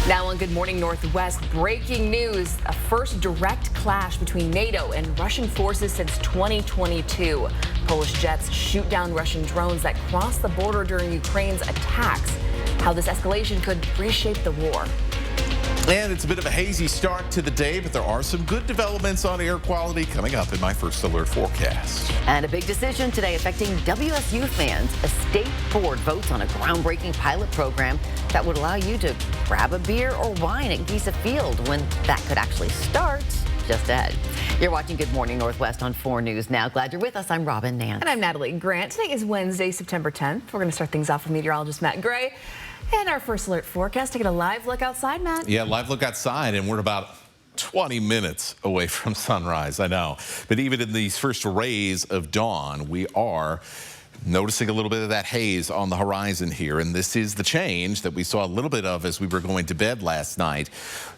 Now on Good Morning Northwest, breaking news, a first direct clash between NATO and Russian forces since 2022. Polish jets shoot down Russian drones that cross the border during Ukraine's attacks. How this escalation could reshape the war. And it's a bit of a hazy start to the day, but there are some good developments on air quality coming up in my First Alert forecast. And a big decision today affecting WSU fans. A state board votes on a groundbreaking pilot program that would allow you to grab a beer or wine at Giesa Field when that could actually start just ahead. You're watching Good Morning Northwest on 4 News Now. Glad you're with us. I'm Robin Nance. And I'm Natalie Grant. Today is Wednesday, September 10th. We're going to start things off with meteorologist Matt Gray. And our First Alert forecast, taking a live look outside, Matt. Yeah, live look outside, and we're about 20 minutes away from sunrise, I know. But even in these first rays of dawn, we are noticing a little bit of that haze on the horizon here. And this is the change that we saw a little bit of as we were going to bed last night.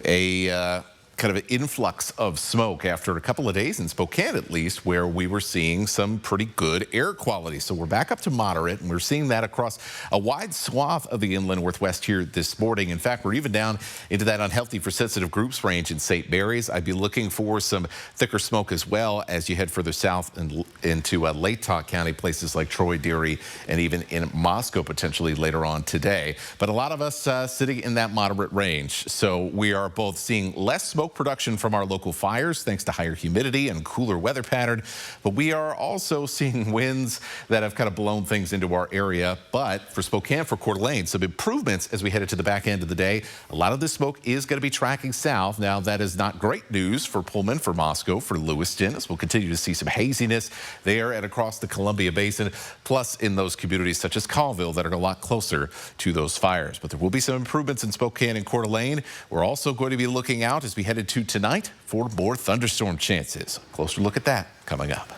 A kind of an influx of smoke after a couple of days in Spokane, at least, where we were seeing some pretty good air quality. So we're back up to moderate, and we're seeing that across a wide swath of the inland Northwest here this morning. In fact, we're even down into that unhealthy for sensitive groups range in St. Mary's. I'd be looking for some thicker smoke as well as you head further south and into Latah County, places like Troy, Deary, and even in Moscow potentially later on today. But a lot of us sitting in that moderate range. So we are both seeing less smoke production from our local fires thanks to higher humidity and cooler weather pattern, but we are also seeing winds that have kind of blown things into our area. But for Spokane, for Coeur d'Alene, some improvements as we head into the back end of the day. A lot of this smoke is going to be tracking south. Now, that is not great news for Pullman, for Moscow, for Lewiston, as we'll continue to see some haziness there and across the Columbia Basin, plus in those communities such as Colville that are a lot closer to those fires. But there will be some improvements in Spokane and Coeur d'Alene. We're also going to be looking out as we head into tonight for more thunderstorm chances. Closer look at that coming up.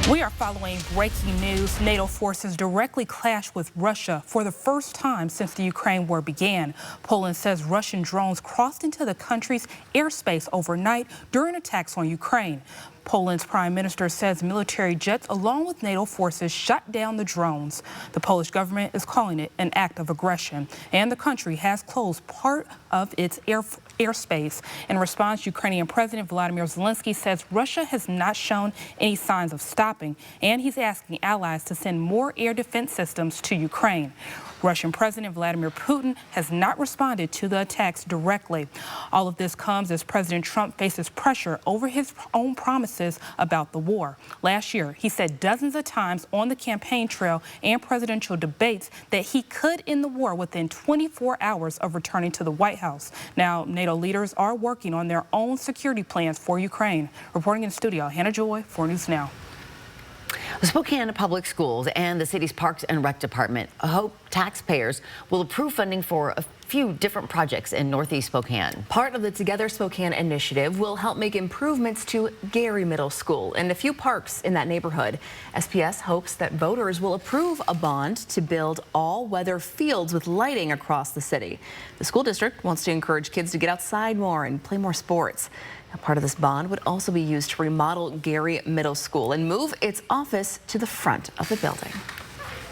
We are following breaking news. NATO forces directly clashed with Russia for the first time since the Ukraine war began. Poland says Russian drones crossed into the country's airspace overnight during attacks on Ukraine. Poland's prime minister says military jets along with NATO forces shot down the drones. The Polish government is calling it an act of aggression, and the country has closed part of its airspace. In response, Ukrainian President Volodymyr Zelensky says Russia has not shown any signs of stopping, and he's asking allies to send more air defense systems to Ukraine. Russian President Vladimir Putin has not responded to the attacks directly. All of this comes as President Trump faces pressure over his own promises about the war. Last year, he said dozens of times on the campaign trail and presidential debates that he could end the war within 24 hours of returning to the White House. Now, NATO leaders are working on their own security plans for Ukraine. Reporting in the studio, Hannah Joy, 4 News Now. The Spokane Public Schools and the city's Parks and Rec Department hope taxpayers will approve funding for a few different projects in Northeast Spokane. Part of the Together Spokane initiative will help make improvements to Gary Middle School and a few parks in that neighborhood. SPS hopes that voters will approve a bond to build all-weather fields with lighting across the city. The school district wants to encourage kids to get outside more and play more sports. Now, part of this bond would also be used to remodel Gary Middle School and move its office to the front of the building.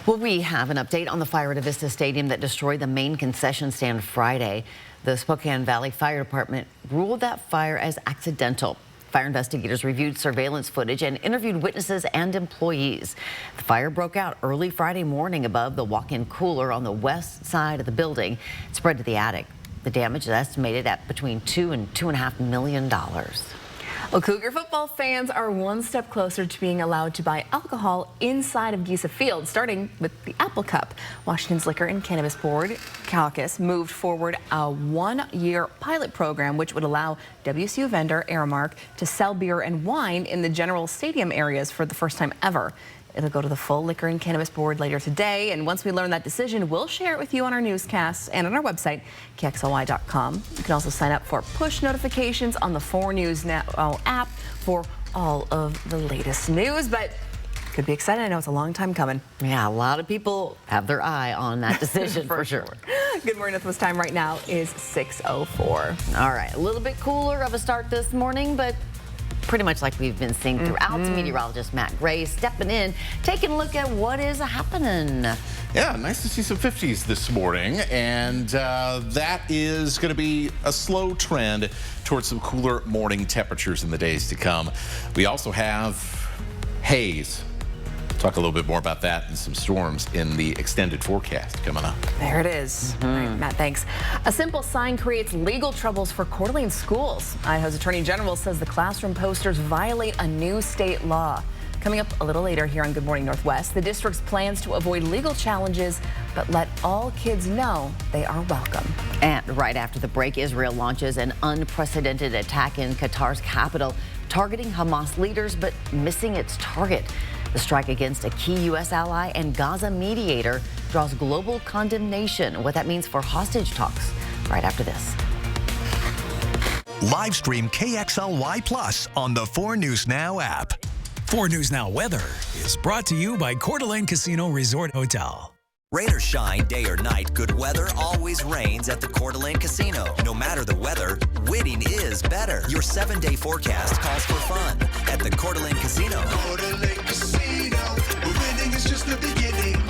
Well, we have an update on the fire at Avista Stadium that destroyed the main concession stand Friday. The Spokane Valley Fire Department ruled that fire as accidental. Fire investigators reviewed surveillance footage and interviewed witnesses and employees. The fire broke out early Friday morning above the walk-in cooler on the west side of the building. It spread to the attic. The damage is estimated at between $2 and $2.5 million. Well, Cougar football fans are one step closer to being allowed to buy alcohol inside of Giesa Field, starting with the Apple Cup. Washington's Liquor and Cannabis Board, Caucus, moved forward a 1-year pilot program which would allow WSU vendor Aramark to sell beer and wine in the general stadium areas for the first time ever. It'll go to the full Liquor and Cannabis Board later today, and once we learn that decision, we'll share it with you on our newscasts and on our website, KXLY.com. You can also sign up for push notifications on the 4 News Now app for all of the latest news, but could be exciting. I know it's a long time coming. Yeah, a lot of people have their eye on that decision for sure. Good Morning Northwest time right now is 6:04. All right, a little bit cooler of a start this morning, but pretty much like we've been seeing throughout. Meteorologist Matt Gray stepping in, taking a look at what is happening. Yeah, nice to see some 50s this morning, and that is going to be a slow trend towards some cooler morning temperatures in the days to come. We also have haze. Talk a little bit more about that and some storms in the extended forecast coming up. There it is. All right, Matt, thanks. A simple sign creates legal troubles for Coeur d'Alene schools. Idaho's Attorney General says the classroom posters violate a new state law. Coming up a little later here on Good Morning Northwest, the district's plans to avoid legal challenges, but let all kids know they are welcome. And right after the break, Israel launches an unprecedented attack in Qatar's capital, targeting Hamas leaders, but missing its target. The strike against a key U.S. ally and Gaza mediator draws global condemnation. What that means for hostage talks right after this. Live stream KXLY Plus on the 4 News Now app. 4 News Now weather is brought to you by Coeur d'Alene Casino Resort Hotel. Rain or shine, day or night, good weather always reigns at the Coeur d'Alene Casino. No matter the weather, winning is better. Your 7-day forecast calls for fun at the Coeur d'Alene Casino. Coeur d'Alene Casino, where winning is just the beginning.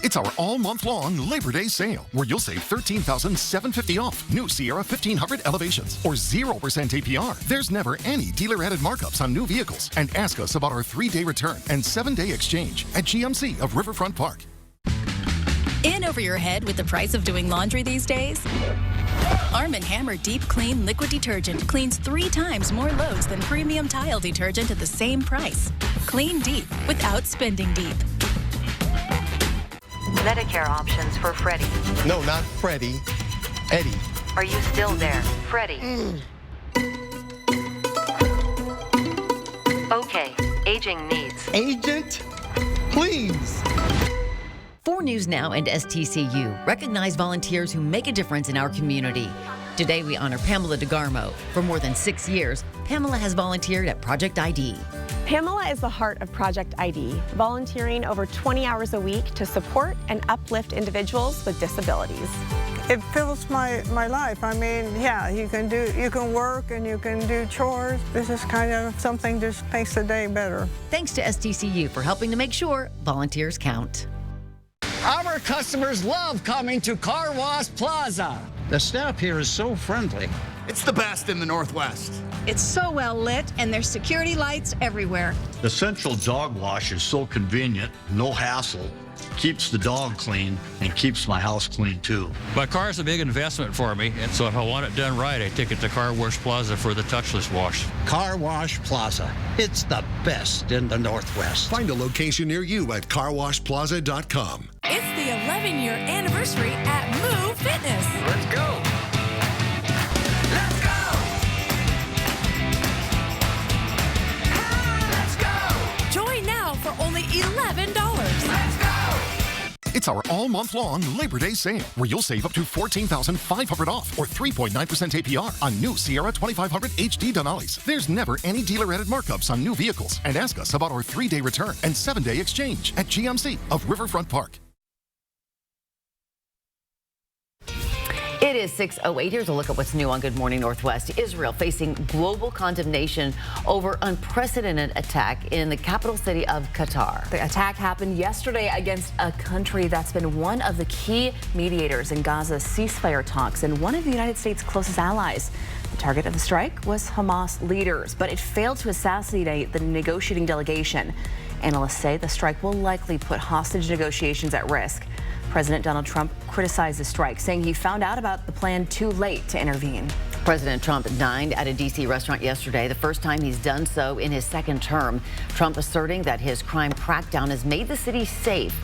It's our all-month-long Labor Day sale, where you'll save $13,750 off new Sierra 1500 Elevations or 0% APR. There's never any dealer-added markups on new vehicles. And ask us about our 3-day return and 7-day exchange at GMC of Riverfront Park. In over your head with the price of doing laundry these days? Arm & Hammer Deep Clean Liquid Detergent cleans 3 times more loads than premium tile detergent at the same price. Clean deep without spending deep. Medicare options for Freddie. No, not Freddie. Eddie. Are you still there, Freddie? Okay, aging needs. Agent, please. 4 News Now and STCU recognize volunteers who make a difference in our community. Today we honor Pamela DeGarmo. For more than 6 years, Pamela has volunteered at Project ID. Pamela is the heart of Project ID, volunteering over 20 hours a week to support and uplift individuals with disabilities. It fills my life. I mean, yeah, you can work and you can do chores. This is kind of something that just makes the day better. Thanks to STCU for helping to make sure volunteers count. Our customers love coming to Car Wash Plaza. The staff here is so friendly. It's the best in the Northwest. It's so well lit, and there's security lights everywhere. The central dog wash is so convenient, no hassle, keeps the dog clean, and keeps my house clean too. My car is a big investment for me, and so if I want it done right, I take it to Car Wash Plaza for the touchless wash. Car Wash Plaza. It's the best in the Northwest. Find a location near you at carwashplaza.com. It's the 11-year anniversary at Move Fitness. Let's go. Let's go. Let's go. Join now for only $11. Let's go. It's our all-month-long Labor Day sale, where you'll save up to $14,500 off or 3.9% APR on new Sierra 2500 HD Denali's. There's never any dealer-added markups on new vehicles. And ask us about our 3-day return and 7-day exchange at GMC of Riverfront Park. It is 6:08. Here's a look at what's new on Good Morning Northwest. Israel facing global condemnation over unprecedented attack in the capital city of Qatar. The attack happened yesterday against a country that's been one of the key mediators in Gaza's ceasefire talks and one of the United States' closest allies. The target of the strike was Hamas leaders, but it failed to assassinate the negotiating delegation. Analysts say the strike will likely put hostage negotiations at risk. President Donald Trump criticized the strike, saying he found out about the plan too late to intervene. President Trump dined at a D.C. restaurant yesterday, the first time he's done so in his second term. Trump asserting that his crime crackdown has made the city safe.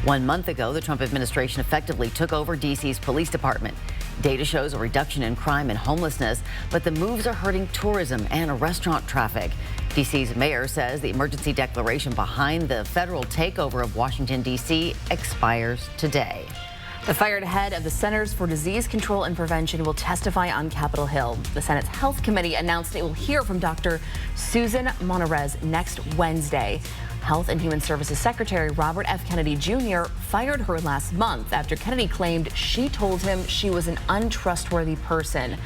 1 month ago, the Trump administration effectively took over D.C.'s police department. Data shows a reduction in crime and homelessness, but the moves are hurting tourism and restaurant traffic. D.C.'s mayor says the emergency declaration behind the federal takeover of Washington, D.C. expires today. The fired head of the Centers for Disease Control and Prevention will testify on Capitol Hill. The Senate's Health Committee announced it will hear from Dr. Susan Monarez next Wednesday. Health and Human Services Secretary Robert F. Kennedy Jr. fired her last month after Kennedy claimed she told him she was an untrustworthy person.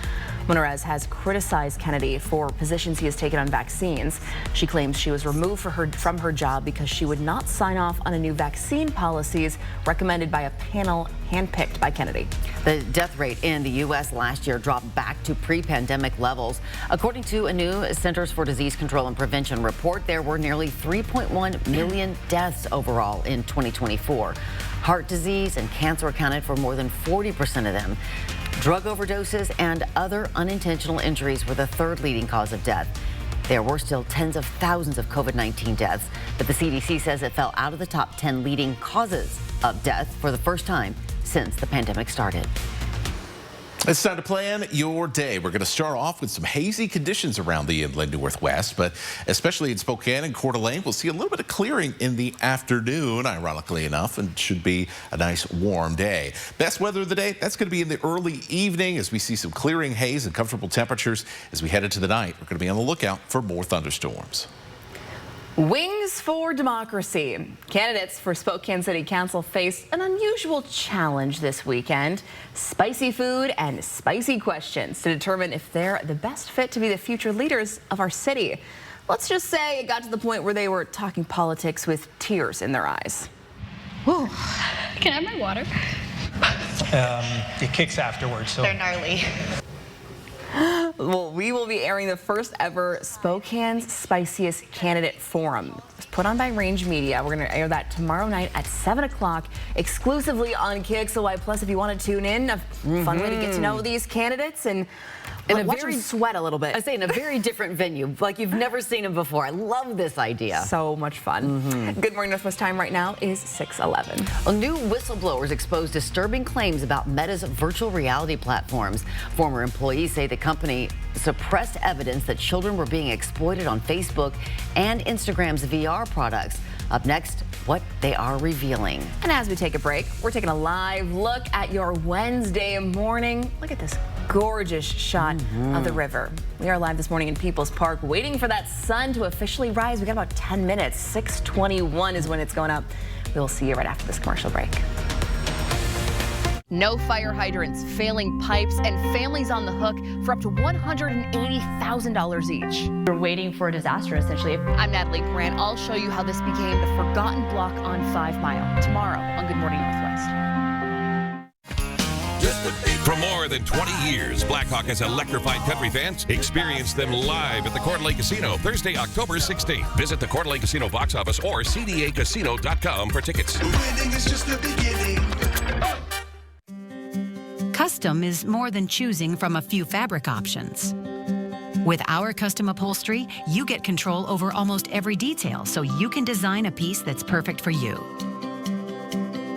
Monarez has criticized Kennedy for positions he has taken on vaccines. She claims she was removed from her job because she would not sign off on a new vaccine policies recommended by a panel handpicked by Kennedy. The death rate in the U.S. last year dropped back to pre-pandemic levels. According to a new Centers for Disease Control and Prevention report, there were nearly 3.1 million deaths overall in 2024. Heart disease and cancer accounted for more than 40% of them. Drug overdoses and other unintentional injuries were the third leading cause of death. There were still tens of thousands of COVID-19 deaths, but the CDC says it fell out of the top 10 leading causes of death for the first time since the pandemic started. It's time to plan your day. We're going to start off with some hazy conditions around the inland Northwest, but especially in Spokane and Coeur d'Alene, we'll see a little bit of clearing in the afternoon, ironically enough, and should be a nice warm day. Best weather of the day, that's going to be in the early evening as we see some clearing haze and comfortable temperatures. As we head into the night, we're going to be on the lookout for more thunderstorms. Wings for Democracy. Candidates for Spokane City Council face an unusual challenge this weekend. Spicy food and spicy questions to determine if they're the best fit to be the future leaders of our city. Let's just say it got to the point where they were talking politics with tears in their eyes. Ooh. Can I have my water? It kicks afterwards, so. They're gnarly. Well, we will be airing the first ever Spokane's Spiciest Candidate Forum. It's put on by Range Media. We're going to air that tomorrow night at 7 o'clock exclusively on KXLY Plus if you want to tune in. A fun way to get to know these candidates and watch them sweat a little bit. I say in a very different venue, like you've never seen them before. I love this idea. So much fun. Good Morning Northwest time right now is 6:11. Well, new whistleblowers expose disturbing claims about Meta's virtual reality platforms. Former employees say the company suppressed evidence that children were being exploited on Facebook and Instagram's VR products. Up next, what they are revealing. And as we take a break, we're taking a live look at your Wednesday morning. Look at this gorgeous shot of the river. We are live this morning in People's Park, waiting for that sun to officially rise. We got about 10 minutes. 6:21 is when it's going up. We'll see you right after this commercial break. No fire hydrants, failing pipes, and families on the hook for up to $180,000 each. We're waiting for a disaster, essentially. I'm Natalie Grant. I'll show you how this became the forgotten block on 5 Mile tomorrow on Good Morning Northwest. For more than 20 years, Blackhawk has electrified country fans. Experience them live at the Coeur d'Alene Casino Thursday, October 16th. Visit the Coeur d'Alene Casino box office or cdacasino.com for tickets. Winning is just the beginning. Custom is more than choosing from a few fabric options. With our custom upholstery, you get control over almost every detail, so you can design a piece that's perfect for you.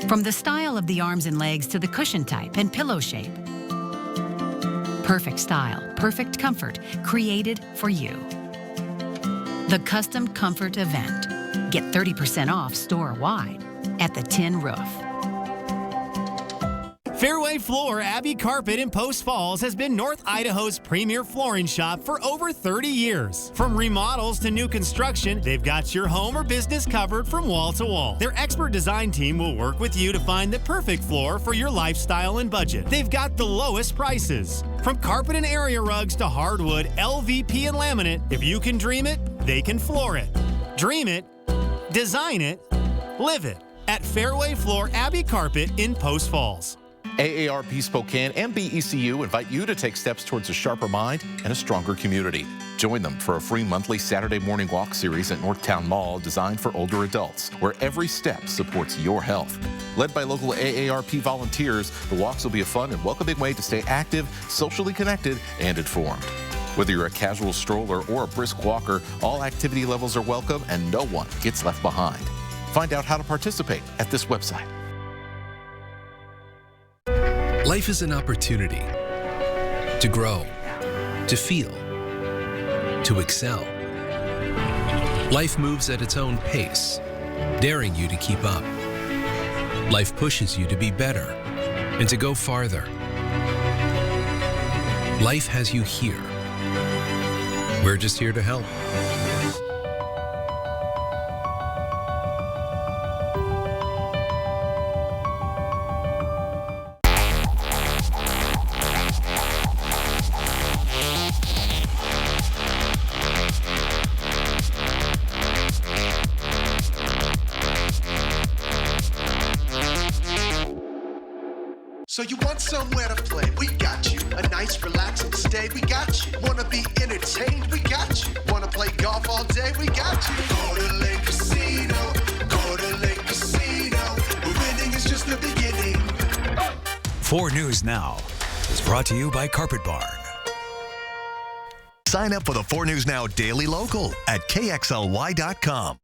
From the style of the arms and legs to the cushion type and pillow shape. Perfect style, perfect comfort, created for you. The Custom Comfort Event. Get 30% off store-wide at the Tin Roof. Fairway Floor Abbey Carpet in Post Falls has been North Idaho's premier flooring shop for over 30 years. From remodels to new construction, they've got your home or business covered from wall to wall. Their expert design team will work with you to find the perfect floor for your lifestyle and budget. They've got the lowest prices. From carpet and area rugs to hardwood, LVP and laminate, if you can dream it, they can floor it. Dream it, design it, live it at Fairway Floor Abbey Carpet in Post Falls. AARP Spokane and BECU invite you to take steps towards a sharper mind and a stronger community. Join them for a free monthly Saturday morning walk series at Northtown Mall designed for older adults, where every step supports your health. Led by local AARP volunteers, the walks will be a fun and welcoming way to stay active, socially connected, and informed. Whether you're a casual stroller or a brisk walker, all activity levels are welcome and no one gets left behind. Find out how to participate at this website. Life is an opportunity to grow, to feel, to excel. Life moves at its own pace, daring you to keep up. Life pushes you to be better and to go farther. Life has you here. We're just here to help. So you want somewhere to play? We got you. A nice relaxing stay? We got you. Wanna be entertained? We got you. Wanna play golf all day? We got you. Go to Lake Casino. Go to Lake Casino. Winning is just the beginning. 4 News Now is brought to you by Carpet Barn. Sign up for the 4 News Now Daily Local at KXLY.com.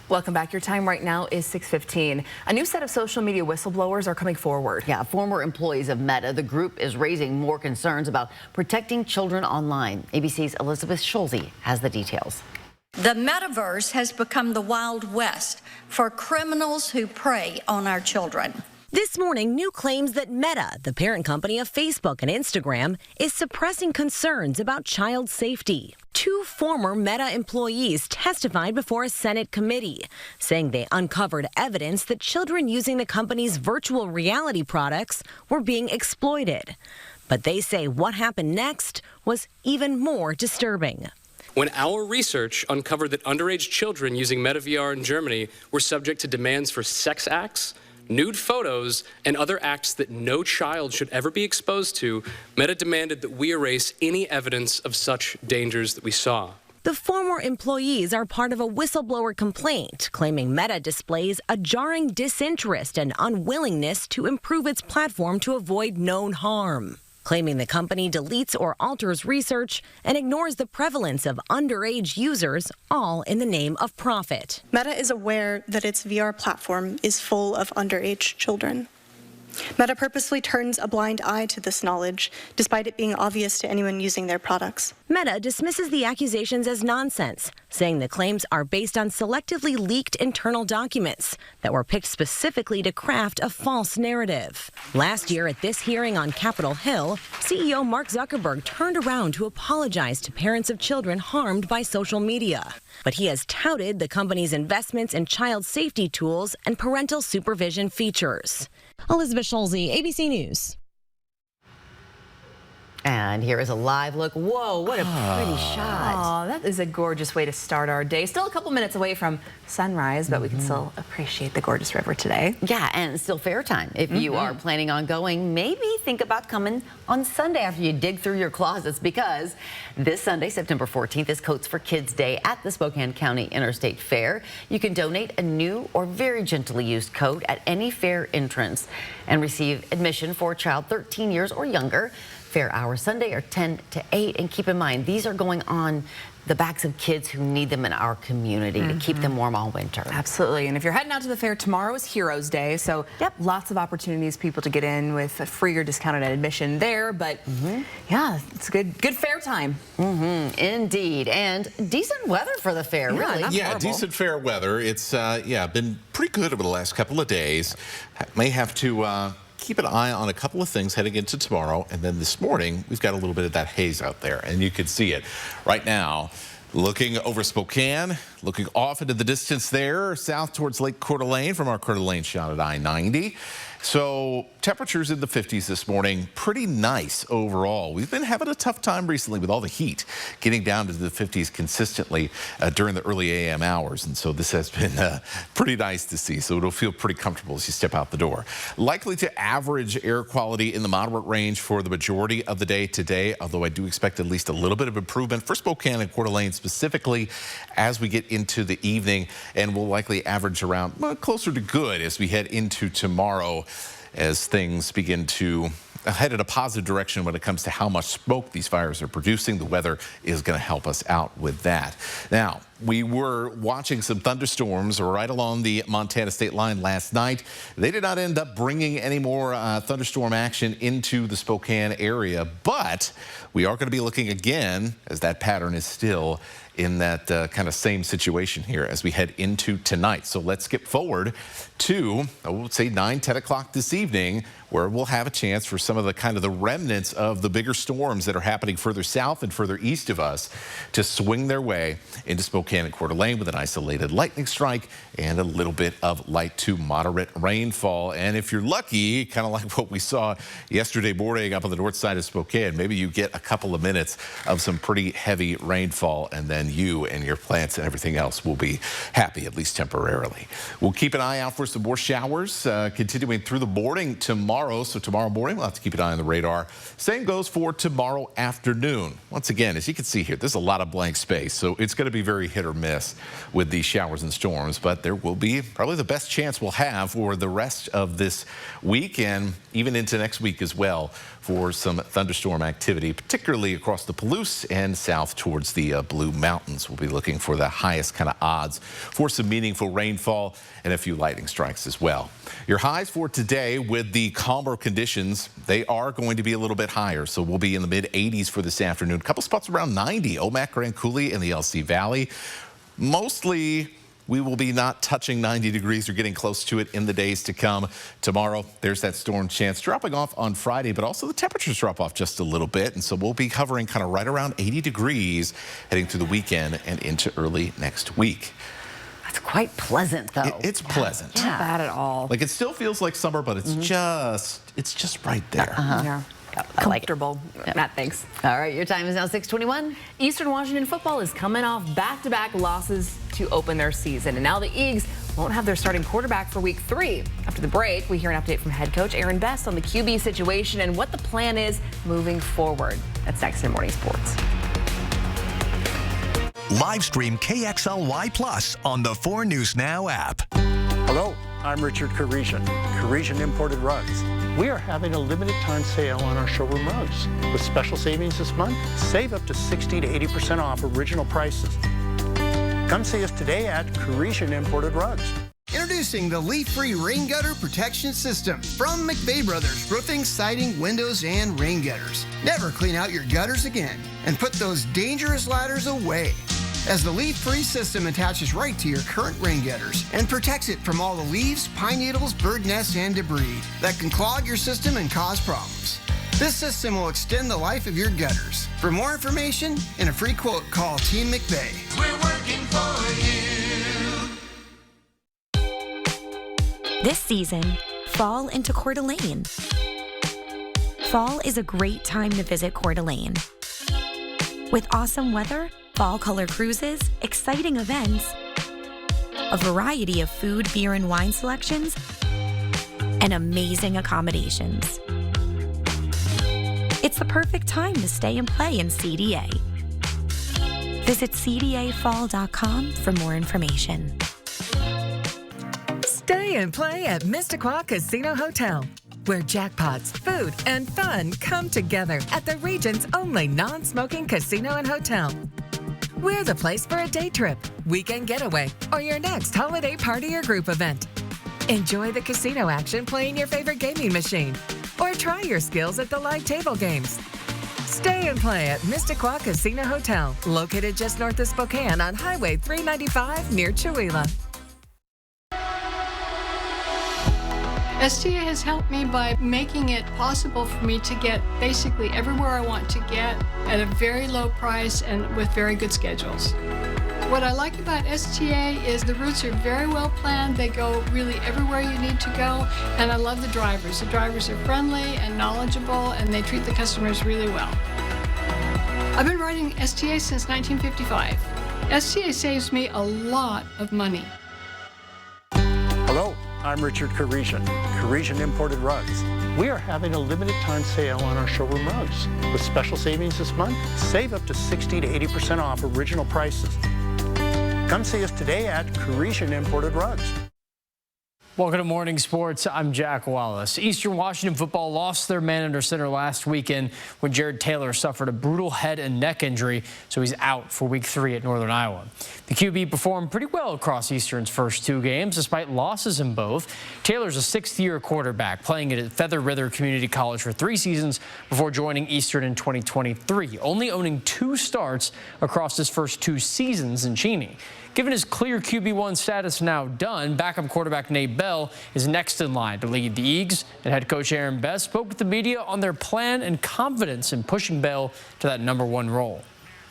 Welcome back. Your time right now is 6:15. A new set of social media whistleblowers are coming forward. Yeah, former employees of Meta. The group is raising more concerns about protecting children online. ABC's Elizabeth Schulze has the details. The metaverse has become the Wild West for criminals who prey on our children. This morning, new claims that Meta, the parent company of Facebook and Instagram, is suppressing concerns about child safety. 2 former Meta employees testified before a Senate committee, saying they uncovered evidence that children using the company's virtual reality products were being exploited. But they say what happened next was even more disturbing. When our research uncovered that underage children using Meta VR in Germany were subject to demands for sex acts, nude photos, and other acts that no child should ever be exposed to, Meta demanded that we erase any evidence of such dangers that we saw. The former employees are part of a whistleblower complaint claiming Meta displays a jarring disinterest and unwillingness to improve its platform to avoid known harm, claiming the company deletes or alters research and ignores the prevalence of underage users, all in the name of profit. Meta is aware that its VR platform is full of underage children. Meta purposely turns a blind eye to this knowledge, despite it being obvious to anyone using their products. Meta dismisses the accusations as nonsense, saying the claims are based on selectively leaked internal documents that were picked specifically to craft a false narrative. Last year at this hearing on Capitol Hill, CEO Mark Zuckerberg turned around to apologize to parents of children harmed by social media. But he has touted the company's investments in child safety tools and parental supervision features. Elizabeth Schulze, ABC News. And here is a live look. Whoa, what a pretty shot. Oh, that is a gorgeous way to start our day. Still a couple minutes away from sunrise, but we can still appreciate the gorgeous river today. Yeah, and it's still fair time. If you are planning on going, maybe think about coming on Sunday after you dig through your closets, because this Sunday, September 14th, is Coats for Kids Day at the Spokane County Interstate Fair. You can donate a new or very gently used coat at any fair entrance and receive admission for a child 13 years or younger. Fair hours Sunday are 10 to 8. And keep in mind, these are going on the backs of kids who need them in our community to keep them warm all winter. Absolutely. And if you're heading out to the fair, tomorrow is Heroes Day. So lots of opportunities people to get in with a free or discounted admission there. But yeah, it's a good fair time. Indeed. And decent weather for the fair, really. Yeah, decent fair weather. It's, been pretty good over the last couple of days. May have to keep an eye on a couple of things heading into tomorrow. And then this morning, we've got a little bit of that haze out there, and you can see it right now. Looking over Spokane, looking off into the distance there, south towards Lake Coeur d'Alene from our Coeur d'Alene shot at I-90. So temperatures in the 50s this morning, pretty nice overall. We've been having a tough time recently with all the heat, getting down to the 50s consistently during the early AM hours. And so this has been pretty nice to see. So it'll feel pretty comfortable as you step out the door. Likely to average air quality in the moderate range for the majority of the day today, although I do expect at least a little bit of improvement for Spokane and Coeur d'Alene specifically as we get into the evening, and we'll likely average around closer to good as we head into tomorrow, as things begin to head in a positive direction when it comes to how much smoke these fires are producing. The weather is going to help us out with that. Now, we were watching some thunderstorms right along the Montana state line last night. They did not end up bringing any more thunderstorm action into the Spokane area, but we are going to be looking again, as that pattern is still in that kind of same situation here as we head into tonight. So let's skip forward to, let's say 9, 10 o'clock this evening, where we'll have a chance for some of the kind of the remnants of the bigger storms that are happening further south and further east of us to swing their way into Spokane Spokane and Coeur d'Alene with an isolated lightning strike and a little bit of light to moderate rainfall. And if you're lucky, kind of like what we saw yesterday morning up on the north side of Spokane, maybe you get a couple of minutes of some pretty heavy rainfall, and then you and your plants and everything else will be happy, at least temporarily. We'll keep an eye out for some more showers continuing through the morning tomorrow. So tomorrow morning, we'll have to keep an eye on the radar. Same goes for tomorrow afternoon. Once again, as you can see here, there's a lot of blank space, so it's going to be very hit or miss with these showers and storms, but there will be probably the best chance we'll have for the rest of this week and even into next week as well for some thunderstorm activity, particularly across the Palouse and south towards the Blue Mountains. We'll be looking for the highest kind of odds for some meaningful rainfall and a few lightning strikes as well. Your highs for today with the calmer conditions, they are going to be a little bit higher. So we'll be in the mid-80s for this afternoon. A couple spots around 90, Omak, Grand Coulee, and the LC Valley. Mostly, we will be not touching 90 degrees or getting close to it in the days to come. Tomorrow, there's that storm chance dropping off on Friday, but also the temperatures drop off just a little bit. And so we'll be hovering kind of right around 80 degrees heading through the weekend and into early next week. That's quite pleasant, though. It's pleasant. Not bad at all. Like, it still feels like summer, but it's just right there. Yeah. Comfortable. Matt, thanks. All right, your time is now 6:21. Eastern Washington football is coming off back-to-back losses to open their season. And now the Eags won't have their starting quarterback for week 3. After the break, we hear an update from head coach Aaron Best on the QB situation and what the plan is moving forward. That's next in Morning Sports. Live stream KXLY Plus on the 4 News Now app. Hello, I'm Richard Karesian, Karesian Imported Rugs. We are having a limited time sale on our showroom rugs. With special savings this month, save up to 60 to 80% off original prices. Come see us today at Karesian Imported Rugs. Introducing the leaf-free rain gutter protection system from McVeigh Brothers Roofing, Siding, Windows, and Rain Gutters. Never clean out your gutters again and put those dangerous ladders away, as the leaf-free system attaches right to your current rain gutters and protects it from all the leaves, pine needles, bird nests, and debris that can clog your system and cause problems. This system will extend the life of your gutters. For more information and a free quote, call Team McVeigh. We're working for you. This season, fall into Coeur d'Alene. Fall is a great time to visit Coeur d'Alene. With awesome weather, fall color cruises, exciting events, a variety of food, beer, and wine selections, and amazing accommodations. It's the perfect time to stay and play in CDA. Visit cdafall.com for more information. Stay and play at Mistaqua Casino Hotel, where jackpots, food, and fun come together at the region's only non-smoking casino and hotel. We're the place for a day trip, weekend getaway, or your next holiday party or group event. Enjoy the casino action playing your favorite gaming machine, or try your skills at the live table games. Stay and play at Mistaqua Casino Hotel, located just north of Spokane on Highway 395 near Chewelah. STA has helped me by making it possible for me to get basically everywhere I want to get at a very low price and with very good schedules. What I like about STA is the routes are very well planned. They go really everywhere you need to go, and I love the drivers. The drivers are friendly and knowledgeable, and they treat the customers really well. I've been riding STA since 1955. STA saves me a lot of money. Hello, I'm Richard Karesian, Karesian Imported Rugs. We are having a limited time sale on our showroom rugs. With special savings this month, save up to 60 to 80% off original prices. Come see us today at Karesian Imported Rugs. Welcome to Morning Sports. I'm Jack Wallace. Eastern Washington football lost their man under center last weekend when Jared Taylor suffered a brutal head and neck injury, so he's out for week 3 at Northern Iowa. The QB performed pretty well across Eastern's first 2 games, despite losses in both. Taylor's a 6th-year quarterback, playing at Feather River Community College for 3 seasons before joining Eastern in 2023, only owning 2 starts across his first 2 seasons in Cheney. Given his clear QB1 status now done, backup quarterback Nate Bell is next in line to lead the Eags, and head coach Aaron Best spoke with the media on their plan and confidence in pushing Bell to that #1 role.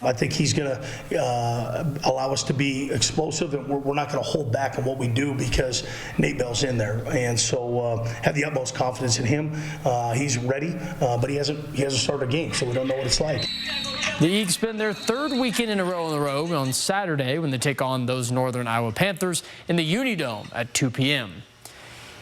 I think he's going to allow us to be explosive, and we're not going to hold back on what we do because Nate Bell's in there. And so have the utmost confidence in him. He's ready, but he hasn't started a game, so we don't know what it's like. The Eagles spend their third weekend in a row on Saturday when they take on those Northern Iowa Panthers in the Unidome at 2 p.m.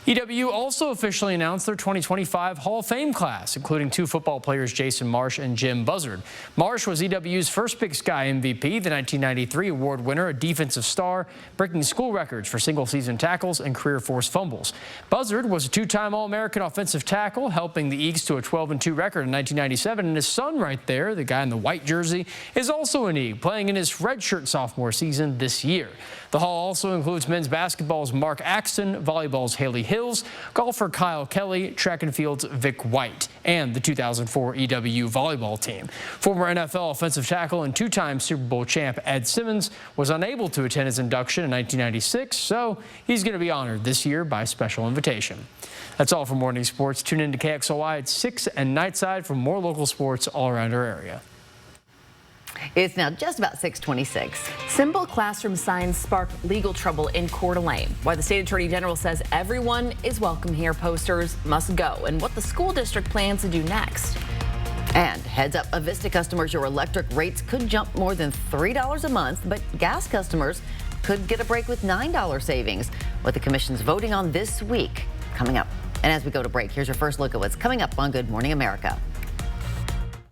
EW also officially announced their 2025 Hall of Fame class, including 2 football players, Jason Marsh and Jim Buzzard. Marsh was EW's first Big Sky MVP, the 1993 award winner, a defensive star, breaking school records for single-season tackles and career forced fumbles. Buzzard was a 2-time All-American offensive tackle, helping the Eagles to a 12-2 record in 1997. And his son right there, the guy in the white jersey, is also an Eagle, playing in his redshirt sophomore season this year. The Hall also includes men's basketball's Mark Axton, volleyball's Haley Hills, golfer Kyle Kelly, track and field's Vic White, and the 2004 EW volleyball team. Former NFL offensive tackle and 2-time Super Bowl champ Ed Simmons was unable to attend his induction in 1996, so he's going to be honored this year by special invitation. That's all for Morning Sports. Tune in to KXLY at 6 and Nightside for more local sports all around our area. It's now just about 6:26. Simple classroom signs sparked legal trouble in Coeur d'Alene. Why the state attorney general says everyone is welcome here, posters must go, and what the school district plans to do next. And heads up, Avista customers, your electric rates could jump more than $3 a month, but gas customers could get a break with $9 savings. What the commission's voting on this week, coming up. And as we go to break, here's your first look at what's coming up on Good Morning America.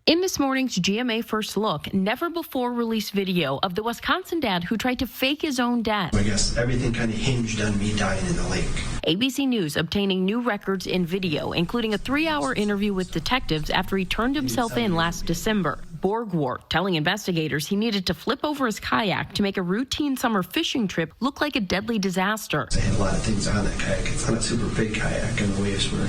In this morning's GMA First Look, never before released video of the Wisconsin dad who tried to fake his own death. I guess everything kind of hinged on me dying in the lake. ABC News obtaining new records in video, including a 3-hour interview with detectives after he turned himself in last December. Borgwart telling investigators he needed to flip over his kayak to make a routine summer fishing trip look like a deadly disaster. I had a lot of things on that kayak. It's not a super big kayak, and the waves were,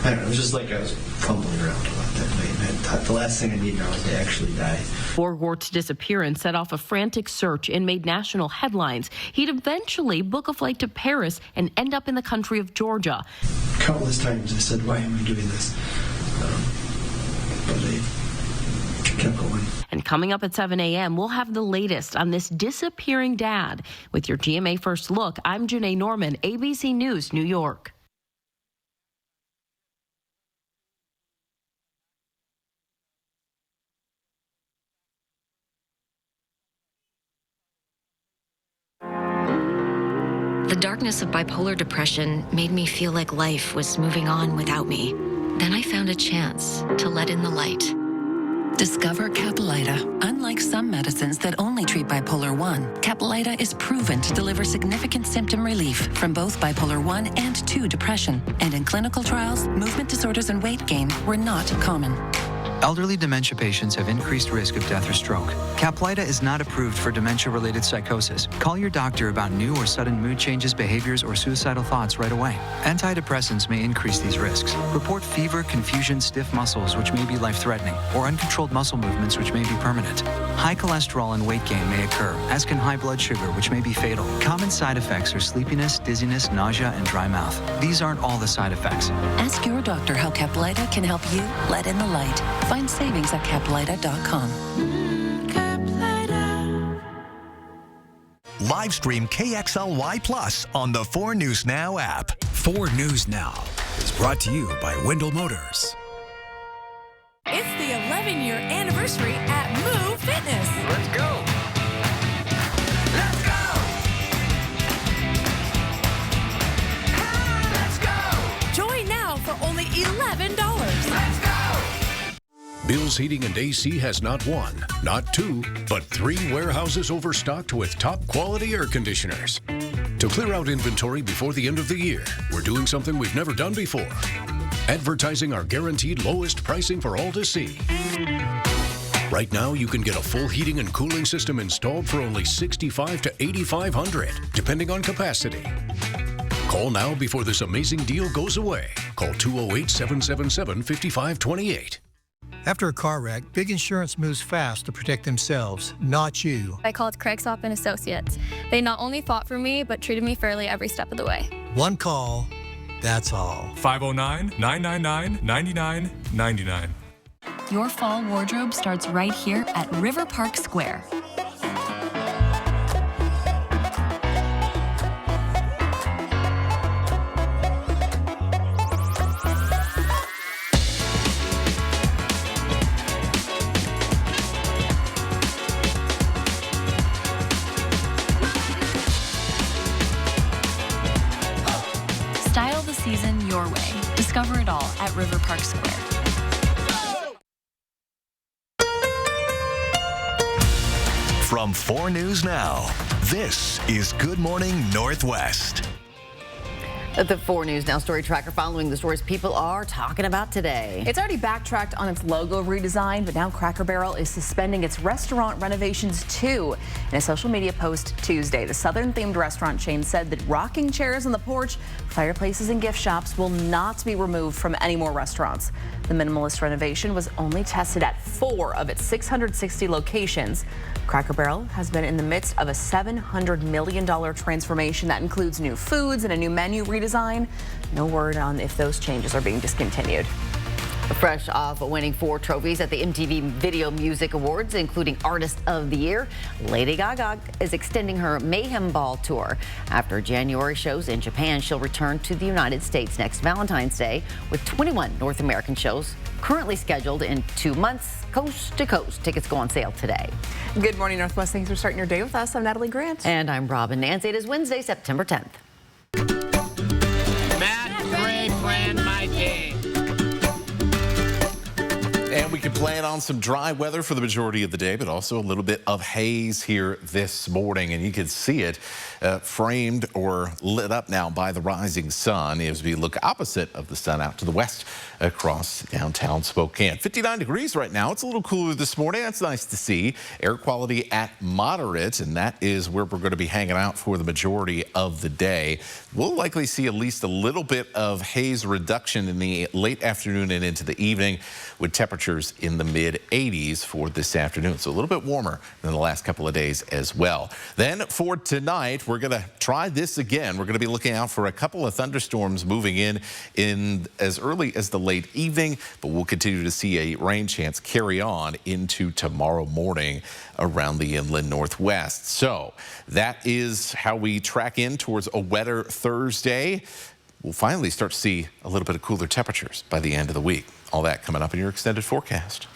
I don't know, it was just like I was fumbling around a lot that night. And I thought the last thing I need now is to actually die. Borgwart's disappearance set off a frantic search and made national headlines. He'd eventually book a flight to Paris and end up in the country of Georgia. Countless times I said, why am I doing this? But I kept going. And coming up at 7 a.m., we'll have the latest on this disappearing dad. With your GMA First Look, I'm Janae Norman, ABC News, New York. The darkness of bipolar depression made me feel like life was moving on without me. Then I found a chance to let in the light. Discover Caplyta. Unlike some medicines that only treat bipolar 1, Caplyta is proven to deliver significant symptom relief from both bipolar 1 and 2 depression. And in clinical trials, movement disorders and weight gain were not common. Elderly dementia patients have increased risk of death or stroke. Caplyta is not approved for dementia-related psychosis. Call your doctor about new or sudden mood changes, behaviors, or suicidal thoughts right away. Antidepressants may increase these risks. Report fever, confusion, stiff muscles, which may be life-threatening, or uncontrolled muscle movements, which may be permanent. High cholesterol and weight gain may occur, as can high blood sugar, which may be fatal. Common side effects are sleepiness, dizziness, nausea, and dry mouth. These aren't all the side effects. Ask your doctor how Caplyta can help you let in the light. Find savings at Caplyta.com. Live stream KXLY Plus on the 4 News Now app. 4 News Now is brought to you by Wendell Motors. It's the 11-year anniversary at Move Fitness. Let's go. Let's go. Let's go. Join now for only $11. Let's go. Bill's Heating and AC has not 1, not 2, but 3 warehouses overstocked with top quality air conditioners. To clear out inventory before the end of the year, we're doing something we've never done before. Advertising our guaranteed lowest pricing for all to see. Right now, you can get a full heating and cooling system installed for only $6,500 to $8,500, depending on capacity. Call now before this amazing deal goes away. Call 208-777-5528. After a car wreck, Big Insurance moves fast to protect themselves, not you. I called Craigsoft and Associates. They not only fought for me, but treated me fairly every step of the way. One call, that's all. 509-999-9999. Your fall wardrobe starts right here at River Park Square. Style the season your way. Discover it all at River Park Square. From 4 News Now, this is Good Morning Northwest. The 4 News Now story tracker following the stories people are talking about today. It's already backtracked on its logo redesign, but now Cracker Barrel is suspending its restaurant renovations too. In a social media post Tuesday, the Southern-themed restaurant chain said that rocking chairs on the porch, fireplaces, and gift shops will not be removed from any more restaurants. The minimalist renovation was only tested at 4 of its 660 locations. Cracker Barrel has been in the midst of a $700 million transformation that includes new foods and a new menu redesign. No word on if those changes are being discontinued. Fresh off winning 4 trophies at the MTV Video Music Awards, including Artist of the Year, Lady Gaga is extending her Mayhem Ball tour. After January shows in Japan, she'll return to the United States next Valentine's Day with 21 North American shows currently scheduled in 2 months, coast to coast. Tickets go on sale today. Good morning, Northwest. Thanks for starting your day with us. I'm Natalie Grant. And I'm Robin Nancy. It is Wednesday, September 10th. Matt Gray, brand my day. And we can plan on some dry weather for the majority of the day, but also a little bit of haze here this morning. And you can see it framed or lit up now by the rising sun as we look opposite of the sun out to the west across downtown Spokane. 59 degrees right now. It's a little cooler this morning. That's nice to see. Air quality at moderate, and that is where we're going to be hanging out for the majority of the day. We'll likely see at least a little bit of haze reduction in the late afternoon and into the evening, with temperatures in the mid 80s for this afternoon. So a little bit warmer than the last couple of days as well. Then for tonight, we're going to try this again. We're going to be looking out for a couple of thunderstorms moving in as early as the late evening, but we'll continue to see a rain chance carry on into tomorrow morning around the inland Northwest. So that is how we track in towards a wetter Thursday. We'll finally start to see a little bit of cooler temperatures by the end of the week. All that coming up in your extended forecast.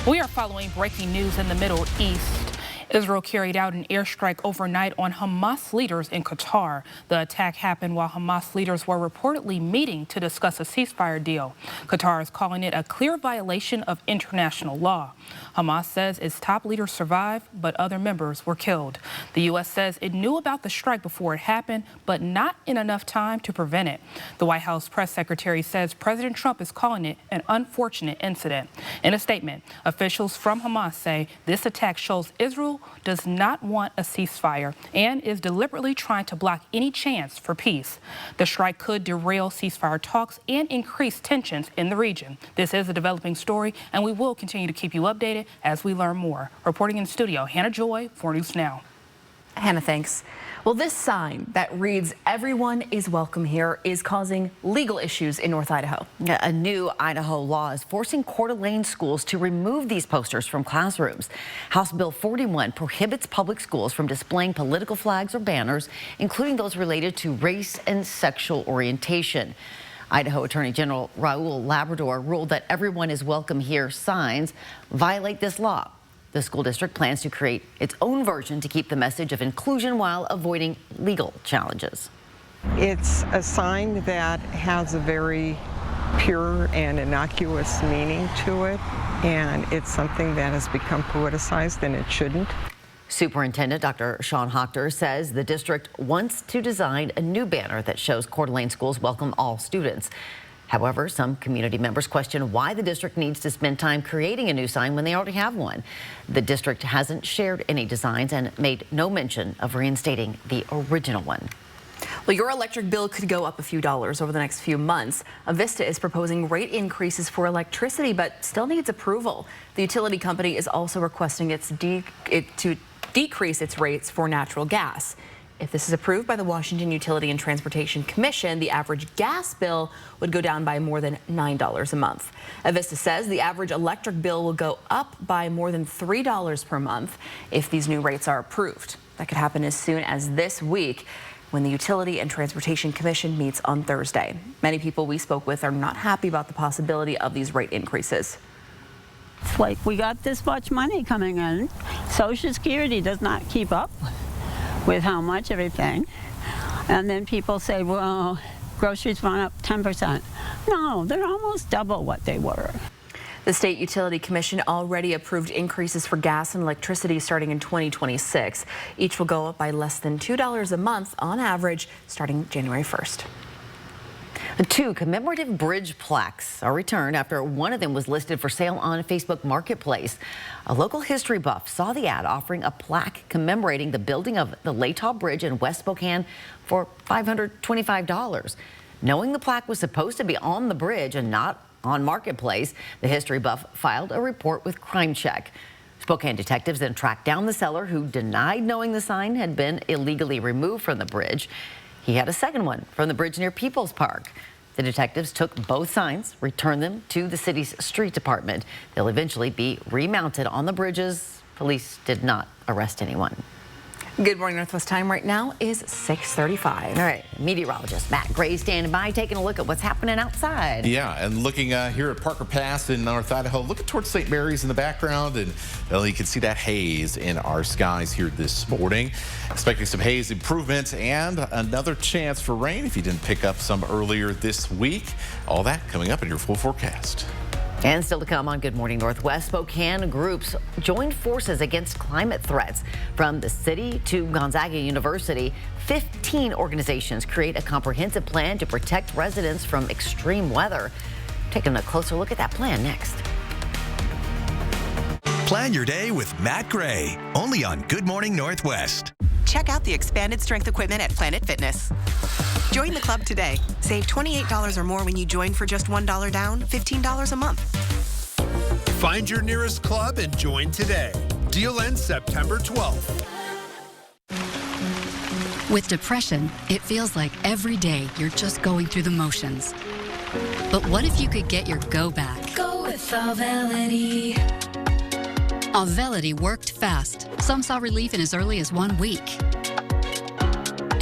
We are following breaking news in the Middle East. Israel carried out an airstrike overnight on Hamas leaders in Qatar. The attack happened while Hamas leaders were reportedly meeting to discuss a ceasefire deal. Qatar is calling it a clear violation of international law. Hamas says its top leaders survived, but other members were killed. The U.S. says it knew about the strike before it happened, but not in enough time to prevent it. The White House press secretary says President Trump is calling it an unfortunate incident. In a statement, officials from Hamas say this attack shows Israel does not want a ceasefire and is deliberately trying to block any chance for peace. The strike could derail ceasefire talks and increase tensions in the region. This is a developing story, and we will continue to keep you updated as we learn more. Reporting in studio, Hannah Joy, 4 News Now. Hannah, thanks. Well, this sign that reads "Everyone is welcome here" is causing legal issues in North Idaho. A new Idaho law is forcing Coeur d'Alene schools to remove these posters from classrooms. House Bill 41 prohibits public schools from displaying political flags or banners, including those related to race and sexual orientation. Idaho Attorney General Raul Labrador ruled that "Everyone is welcome here" signs violate this law. The school district plans to create its own version to keep the message of inclusion while avoiding legal challenges. It's a sign that has a very pure and innocuous meaning to it, and it's something that has become politicized, and it shouldn't. Superintendent Dr. Sean Hochter says the district wants to design a new banner that shows Coeur d'Alene schools welcome all students. However, some community members question why the district needs to spend time creating a new sign when they already have one. The district hasn't shared any designs and made no mention of reinstating the original one. Well, your electric bill could go up a few dollars over the next few months. Avista is proposing rate increases for electricity, but still needs approval. The utility company is also requesting to decrease its rates for natural gas. If this is approved by the Washington Utility and Transportation Commission, the average gas bill would go down by more than $9 a month. Avista says the average electric bill will go up by more than $3 per month if these new rates are approved. That could happen as soon as this week when the Utility and Transportation Commission meets on Thursday. Many people we spoke with are not happy about the possibility of these rate increases. It's like we got this much money coming in. Social Security does not keep up with how much everything. And then people say, well, groceries went up 10%. No, they're almost double what they were. The State Utility Commission already approved increases for gas and electricity starting in 2026. Each will go up by less than $2 a month on average starting January 1st. 2 commemorative bridge plaques are returned after one of them was listed for sale on Facebook Marketplace. A local history buff saw the ad offering a plaque commemorating the building of the Latah Bridge in West Spokane for $525. Knowing the plaque was supposed to be on the bridge and not on Marketplace, the history buff filed a report with Crime Check. Spokane detectives then tracked down the seller who denied knowing the sign had been illegally removed from the bridge. He had a second one from the bridge near Peoples Park. The detectives took both signs, returned them to the city's street department. They'll eventually be remounted on the bridges. Police did not arrest anyone. Good morning, Northwest time right now is 6:35. All right, meteorologist Matt Gray standing by, taking a look at what's happening outside. Yeah, and looking here at Parker Pass in North Idaho, looking towards St. Mary's in the background, and well, you can see that haze in our skies here this morning. Expecting some haze improvement and another chance for rain if you didn't pick up some earlier this week. All that coming up in your full forecast. And still to come on Good Morning Northwest, Spokane groups joined forces against climate threats. From the city to Gonzaga University, 15 organizations create a comprehensive plan to protect residents from extreme weather. Taking a closer look at that plan next. Plan your day with Matt Gray, only on Good Morning Northwest. Check out the expanded strength equipment at Planet Fitness. Join the club today. Save $28 or more when you join for just $1 down, $15 a month. Find your nearest club and join today. Deal ends September 12th. With depression, it feels like every day you're just going through the motions. But what if you could get your go back? Go with Auvelity. Auvelity worked fast. Some saw relief in as early as 1 week.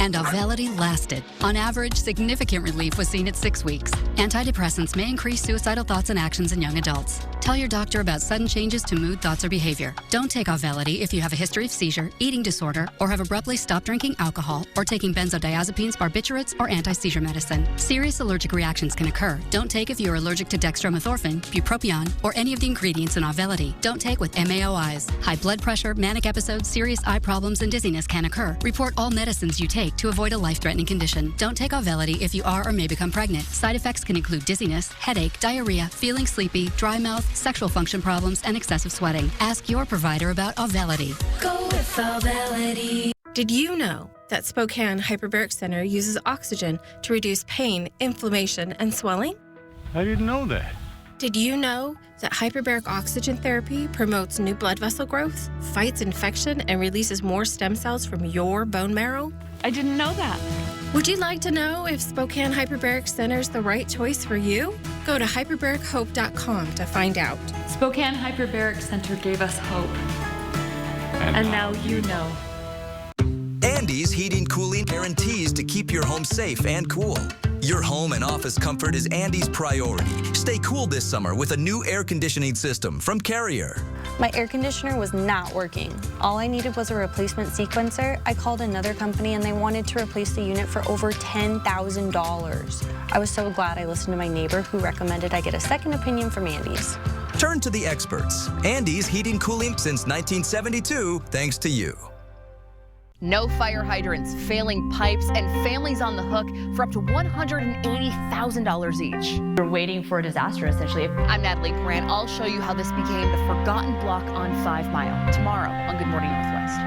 And Auvelity lasted. On average, significant relief was seen at 6 weeks. Antidepressants may increase suicidal thoughts and actions in young adults. Tell your doctor about sudden changes to mood, thoughts, or behavior. Don't take Auvelity if you have a history of seizure, eating disorder, or have abruptly stopped drinking alcohol, or taking benzodiazepines, barbiturates, or anti-seizure medicine. Serious allergic reactions can occur. Don't take if you are allergic to dextromethorphan, bupropion, or any of the ingredients in Auvelity. Don't take with MAOIs. High blood pressure, manic episodes, serious eye problems, and dizziness can occur. Report all medicines you take to avoid a life-threatening condition. Don't take Auvelity if you are or may become pregnant. Side effects can include dizziness, headache, diarrhea, feeling sleepy, dry mouth, sexual function problems, and excessive sweating. Ask your provider about Auvelity. Go with Auvelity. Did you know that Spokane Hyperbaric Center uses oxygen to reduce pain, inflammation, and swelling? I didn't know that. Did you know that hyperbaric oxygen therapy promotes new blood vessel growth, fights infection, and releases more stem cells from your bone marrow? I didn't know that. Would you like to know if Spokane Hyperbaric Center is the right choice for you? Go to hyperbarichope.com to find out. Spokane Hyperbaric Center gave us hope. And now you know. Andy's Heating Cooling guarantees to keep your home safe and cool. Your home and office comfort is Andy's priority. Stay cool this summer with a new air conditioning system from Carrier. My air conditioner was not working. All I needed was a replacement sequencer. I called another company and they wanted to replace the unit for over $10,000. I was so glad I listened to my neighbor who recommended I get a second opinion from Andy's. Turn to the experts. Andy's Heating Cooling since 1972, thanks to you. No fire hydrants, failing pipes, and families on the hook for up to $180,000 each. We're waiting for a disaster, essentially. I'm Natalie Grant. I'll show you how this became the forgotten block on 5 Mile tomorrow on Good Morning Northwest.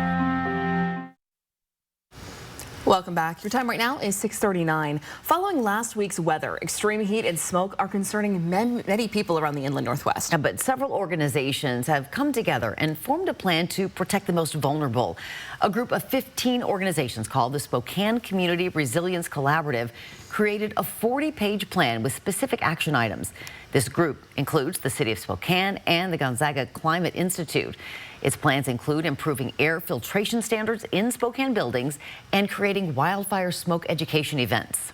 Welcome back. Your time right now is 6:39. Following last week's weather, extreme heat and smoke are concerning many people around the inland Northwest. But several organizations have come together and formed a plan to protect the most vulnerable. A group of 15 organizations called the Spokane Community Resilience Collaborative created a 40-page plan with specific action items. This group includes the City of Spokane and the Gonzaga Climate Institute. Its plans include improving air filtration standards in Spokane buildings and creating wildfire smoke education events.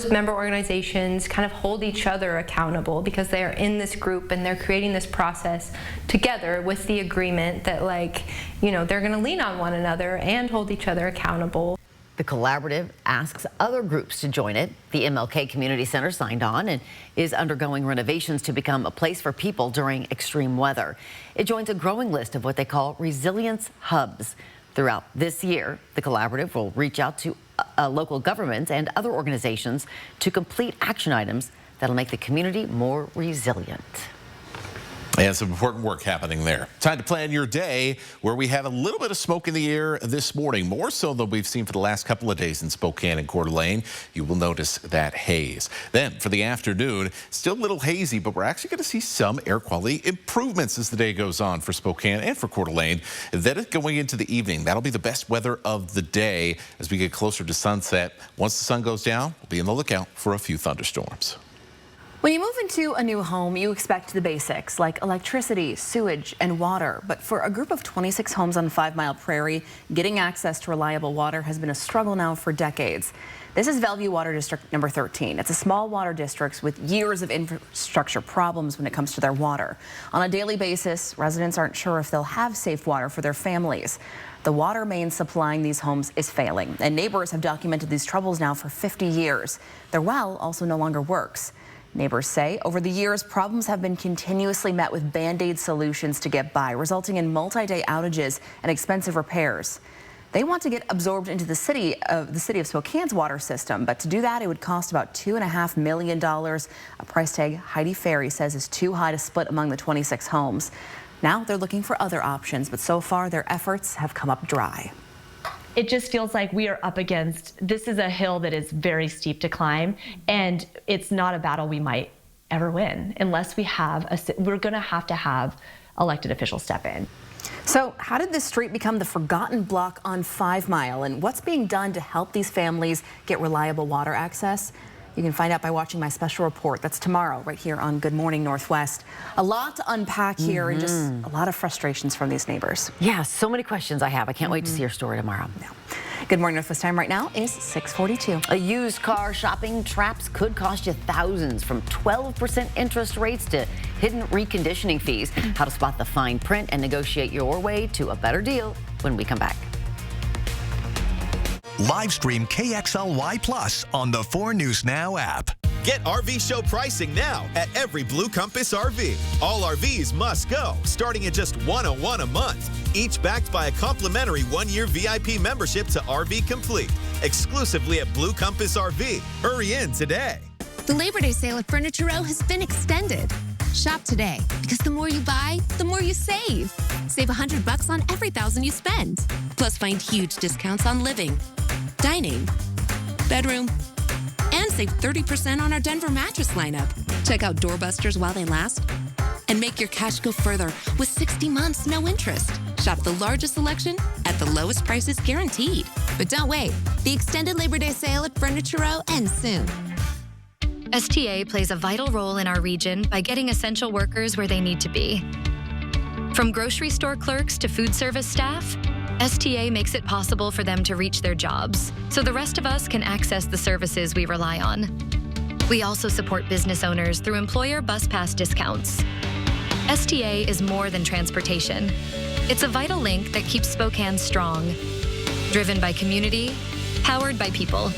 Member organizations kind of hold each other accountable because they are in this group and they're creating this process together with the agreement that, like, you know, they're going to lean on one another and hold each other accountable. The collaborative asks other groups to join it. The MLK Community Center signed on and is undergoing renovations to become a place for people during extreme weather. It joins a growing list of what they call resilience hubs. Throughout this year, the collaborative will reach out to local governments and other organizations to complete action items that'll make the community more resilient. And some important work happening there. Time to plan your day, where we have a little bit of smoke in the air this morning, more so than we've seen for the last couple of days in Spokane and Coeur d'Alene. You will notice that haze. Then for the afternoon, still a little hazy, but we're actually going to see some air quality improvements as the day goes on for Spokane and for Coeur d'Alene. Then going into the evening, that'll be the best weather of the day as we get closer to sunset. Once the sun goes down, we'll be on the lookout for a few thunderstorms. When you move into a new home, you expect the basics like electricity, sewage, and water. But for a group of 26 homes on 5 Mile Prairie, getting access to reliable water has been a struggle now for decades. This is Bellevue Water District number 13. It's a small water district with years of infrastructure problems when it comes to their water. On a daily basis, residents aren't sure if they'll have safe water for their families. The water main supplying these homes is failing, and neighbors have documented these troubles now for 50 years. Their well also no longer works. Neighbors say over the years, problems have been continuously met with Band-Aid solutions to get by, resulting in multi-day outages and expensive repairs. They want to get absorbed into the city of Spokane's water system, but to do that, it would cost about $2.5 million, a price tag Heidi Ferry says is too high to split among the 26 homes. Now they're looking for other options, but so far their efforts have come up dry. It just feels like we are up against, this is a hill that is very steep to climb, and it's not a battle we might ever win unless we have we're going to have elected officials step in. So how did this street become the forgotten block on 5 Mile, and what's being done to help these families get reliable water access? You can find out by watching my special report. That's tomorrow right here on Good Morning Northwest. A lot to unpack here and just a lot of frustrations from these neighbors. Yeah, so many questions I have. I can't wait to see your story tomorrow. No. Good Morning Northwest time right now is 6:42. A used car shopping traps could cost you thousands, from 12% interest rates to hidden reconditioning fees. How to spot the fine print and negotiate your way to a better deal when we come back. Live stream KXLY Plus on the 4 News Now app. Get RV show pricing now at every Blue Compass RV. All RVs must go, starting at just $101 a month. Each backed by a complimentary 1-year VIP membership to RV Complete, exclusively at Blue Compass RV. Hurry in today. The Labor Day sale at Furniture Row has been extended. Shop today, because the more you buy, the more you save. Save $100 on every $1,000 you spend. Plus find huge discounts on living, dining, bedroom, and save 30% on our Denver mattress lineup. Check out Doorbusters while they last, and make your cash go further with 60 months, no interest. Shop the largest selection at the lowest prices guaranteed. But don't wait. The extended Labor Day sale at Furniture Row ends soon. STA plays a vital role in our region by getting essential workers where they need to be. From grocery store clerks to food service staff, STA makes it possible for them to reach their jobs, so the rest of us can access the services we rely on. We also support business owners through employer bus pass discounts. STA is more than transportation. It's a vital link that keeps Spokane strong. Driven by community, powered by people.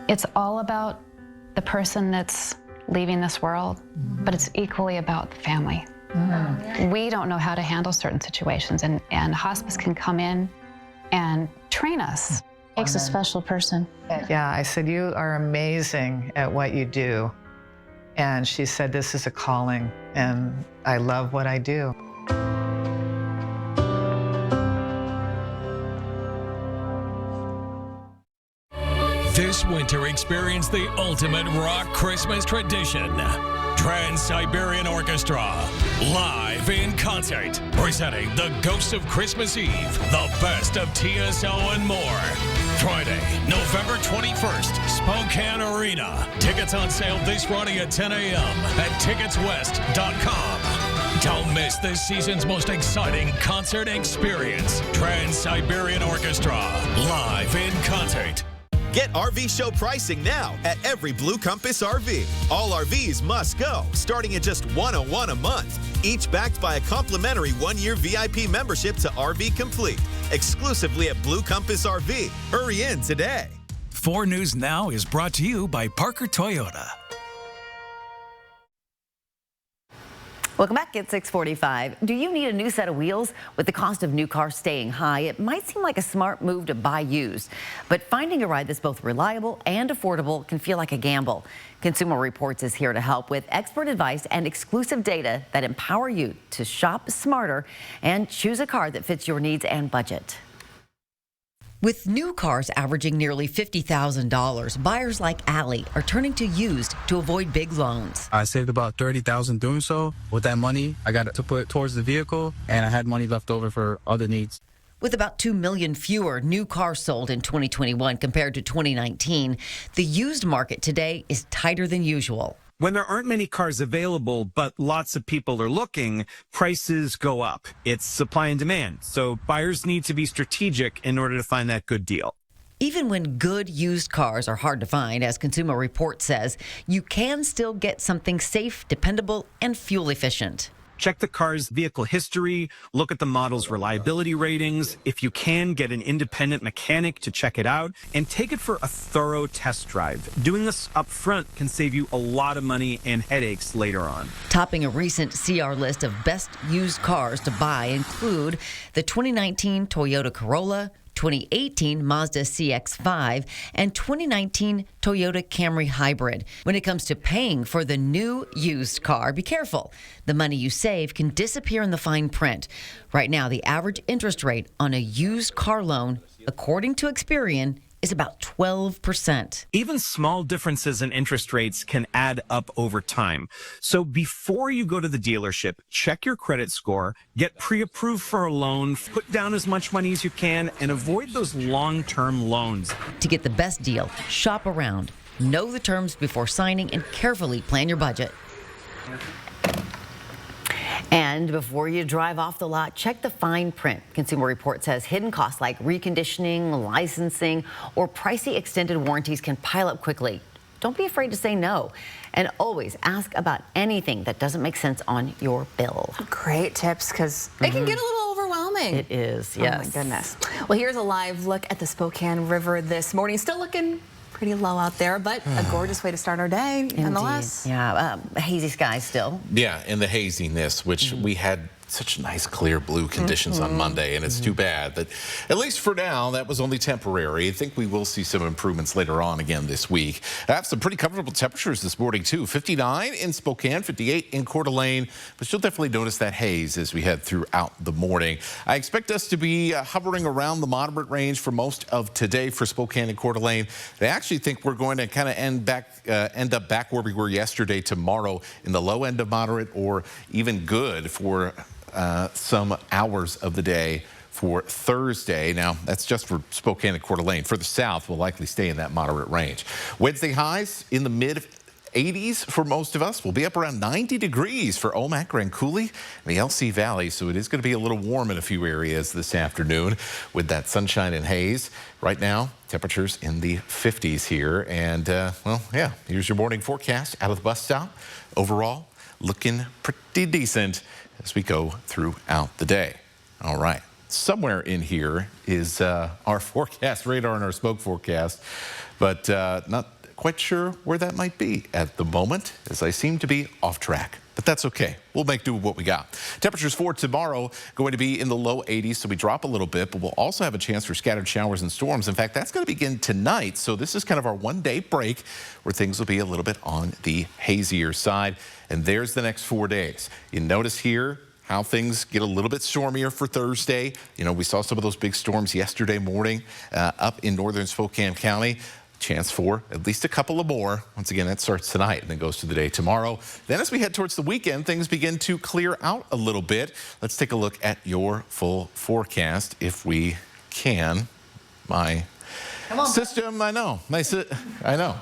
It's all about the person that's leaving this world, but it's equally about the family. We don't know how to handle certain situations, and hospice can come in and train us. Takes a special person. Yeah, I said, you are amazing at what you do. And she said, this is a calling, and I love what I do. This winter, experience the ultimate rock Christmas tradition. Trans-Siberian Orchestra, live in concert, presenting the Ghosts of Christmas Eve, the best of TSO and more. Friday, November 21st, Spokane Arena. Tickets on sale this Friday at 10 a.m. at ticketswest.com. Don't miss this season's most exciting concert experience. Trans-Siberian Orchestra, live in concert. Get RV show pricing now at every Blue Compass RV. All RVs must go, starting at just $101 a month. Each backed by a complimentary one-year VIP membership to RV Complete, exclusively at Blue Compass RV. Hurry in today. 4 News Now is brought to you by Parker Toyota. Welcome back at 6:45. Do you need a new set of wheels? With the cost of new cars staying high, it might seem like a smart move to buy used. But finding a ride that's both reliable and affordable can feel like a gamble. Consumer Reports is here to help with expert advice and exclusive data that empower you to shop smarter and choose a car that fits your needs and budget. With new cars averaging nearly $50,000, buyers like Allie are turning to used to avoid big loans. I saved about $30,000 doing so. With that money, I got to put towards the vehicle, and I had money left over for other needs. With about 2 million fewer new cars sold in 2021 compared to 2019, the used market today is tighter than usual. When there aren't many cars available, but lots of people are looking, prices go up. It's supply and demand. So buyers need to be strategic in order to find that good deal. Even when good used cars are hard to find, as Consumer Reports says, you can still get something safe, dependable, and fuel efficient. Check the car's vehicle history, look at the model's reliability ratings. If you can, get an independent mechanic to check it out and take it for a thorough test drive. Doing this up front can save you a lot of money and headaches later on. Topping a recent CR list of best used cars to buy include the 2019 Toyota Corolla, 2018 Mazda CX-5, and 2019 Toyota Camry Hybrid. When it comes to paying for the new used car, be careful. The money you save can disappear in the fine print. Right now, the average interest rate on a used car loan, according to Experian, is about 12%. Even small differences in interest rates can add up over time. So before you go to the dealership, check your credit score, get pre-approved for a loan, put down as much money as you can, and avoid those long-term loans. To get the best deal, shop around, know the terms before signing, and carefully plan your budget. And before you drive off the lot, check the fine print. Consumer Reports says hidden costs like reconditioning, licensing, or pricey extended warranties can pile up quickly. Don't be afraid to say no. And always ask about anything that doesn't make sense on your bill. Great tips, because it can get a little overwhelming. It is, yes. Oh, my goodness. Well, here's a live look at the Spokane River this morning. Still looking pretty low out there, but a gorgeous way to start our day, nonetheless. Yeah, hazy skies still. Yeah, and the haziness, which we had such nice clear blue conditions on Monday, and it's too bad that, at least for now, that was only temporary. I think we will see some improvements later on again this week. I have some pretty comfortable temperatures this morning too. 59 in Spokane, 58 in Coeur d'Alene, but you'll definitely notice that haze as we head throughout the morning. I expect us to be hovering around the moderate range for most of today for Spokane and Coeur d'Alene. I actually think we're going to kind of end up back where we were yesterday tomorrow in the low end of moderate or even good for some hours of the day for Thursday. Now, that's just for Spokane and Coeur d'Alene. For the south, we'll likely stay in that moderate range. Wednesday highs in the mid 80s for most of us. We'll be up around 90 degrees for Omak, Grand Coulee, and the LC Valley. So it is going to be a little warm in a few areas this afternoon with that sunshine and haze. Right now, temperatures in the 50s here. And, well, yeah, here's your morning forecast out of the bus stop. Overall, looking pretty decent as we go throughout the day. All right. Somewhere in here is our forecast radar and our smoke forecast, but not quite sure where that might be at the moment, as I seem to be off track. But that's okay. We'll make do with what we got. Temperatures for tomorrow going to be in the low 80s, so we drop a little bit, but we'll also have a chance for scattered showers and storms. In fact, that's going to begin tonight, so this is kind of our one-day break where things will be a little bit on the hazier side. And there's the next 4 days. You notice here how things get a little bit stormier for Thursday. You know, we saw some of those big storms yesterday morning up in northern Spokane County. chance for at least a couple of more. Once again, that starts tonight and then goes to the day tomorrow. Then as we head towards the weekend, things begin to clear out a little bit. Let's take a look at your full forecast if we can. My system, I know.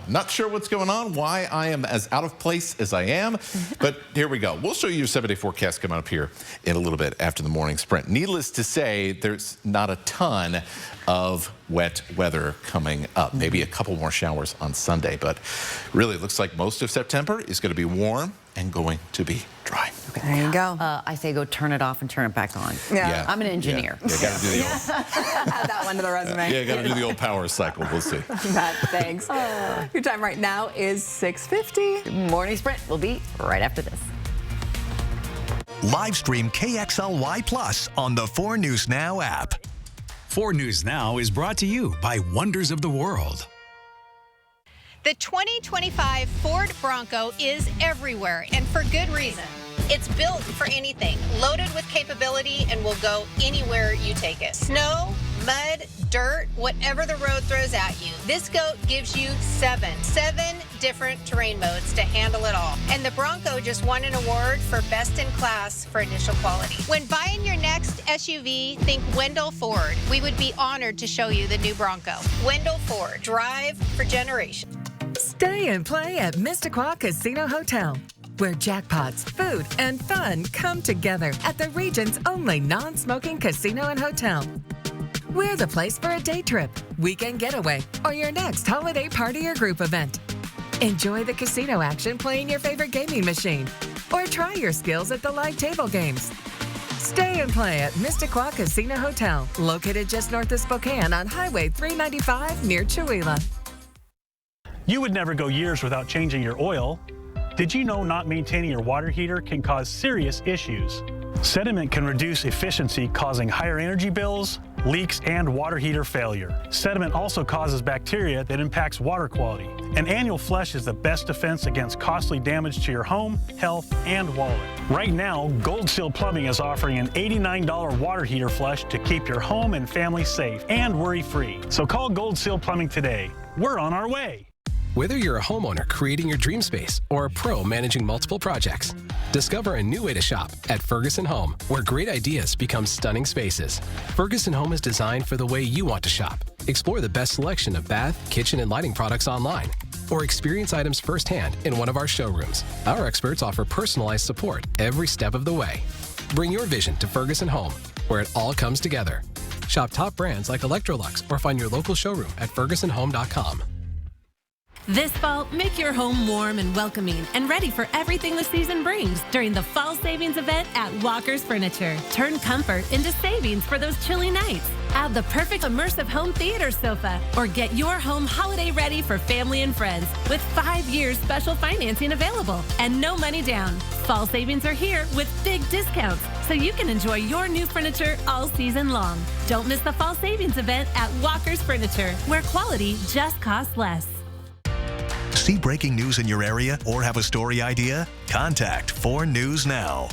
Not sure what's going on, why I am as out of place as I am, but here we go. We'll show you a 7-day forecast coming up here in a little bit after the morning sprint. Needless to say, there's not a ton of wet weather coming up. Maybe a couple more showers on Sunday, but really it looks like most of September is going to be warm and going to be dry. Okay. There you go. I say go turn it off and turn it back on. Yeah. I'm an engineer. Yeah, gotta do the old, Add that one to the resume. yeah, gotta do the old power cycle. We'll see. Matt, thanks. Your time right now is 6:50. Morning Sprint will be right after this. Live stream KXLY Plus on the 4 News Now app. 4 News Now is brought to you by Wonders of the World. The 2025 Ford Bronco is everywhere, and for good reason. It's built for anything, loaded with capability, and will go anywhere you take it. Snow, mud, dirt, whatever the road throws at you. This goat gives you seven different terrain modes to handle it all. And the Bronco just won an award for Best in Class for initial quality. When buying your next SUV, think Wendell Ford. We would be honored to show you the new Bronco. Wendell Ford, drive for generations. Stay and play at Mistaqua Casino Hotel, where jackpots, food, and fun come together at the region's only non-smoking casino and hotel. We're the place for a day trip, weekend getaway, or your next holiday party or group event. Enjoy the casino action playing your favorite gaming machine, or try your skills at the live table games. Stay and play at Mistaqua Casino Hotel, located just north of Spokane on Highway 395 near Chewelah. You would never go years without changing your oil. Did you know not maintaining your water heater can cause serious issues? Sediment can reduce efficiency, causing higher energy bills, leaks, and water heater failure. Sediment also causes bacteria that impacts water quality. An annual flush is the best defense against costly damage to your home, health, and wallet. Right now, Gold Seal Plumbing is offering an $89 water heater flush to keep your home and family safe and worry-free. So call Gold Seal Plumbing today. We're on our way. Whether you're a homeowner creating your dream space or a pro managing multiple projects, discover a new way to shop at Ferguson Home, where great ideas become stunning spaces. Ferguson Home is designed for the way you want to shop. Explore the best selection of bath, kitchen, and lighting products online, or experience items firsthand in one of our showrooms. Our experts offer personalized support every step of the way. Bring your vision to Ferguson Home, where it all comes together. Shop top brands like Electrolux or find your local showroom at fergusonhome.com. This fall, make your home warm and welcoming and ready for everything the season brings during the fall savings event at Walker's Furniture. Turn comfort into savings for those chilly nights. Add the perfect immersive home theater sofa or get your home holiday ready for family and friends with 5 years special financing available and no money down. Fall savings are here with big discounts so you can enjoy your new furniture all season long. Don't miss the fall savings event at Walker's Furniture, where quality just costs less. See breaking news in your area or have a story idea? Contact 4 News Now.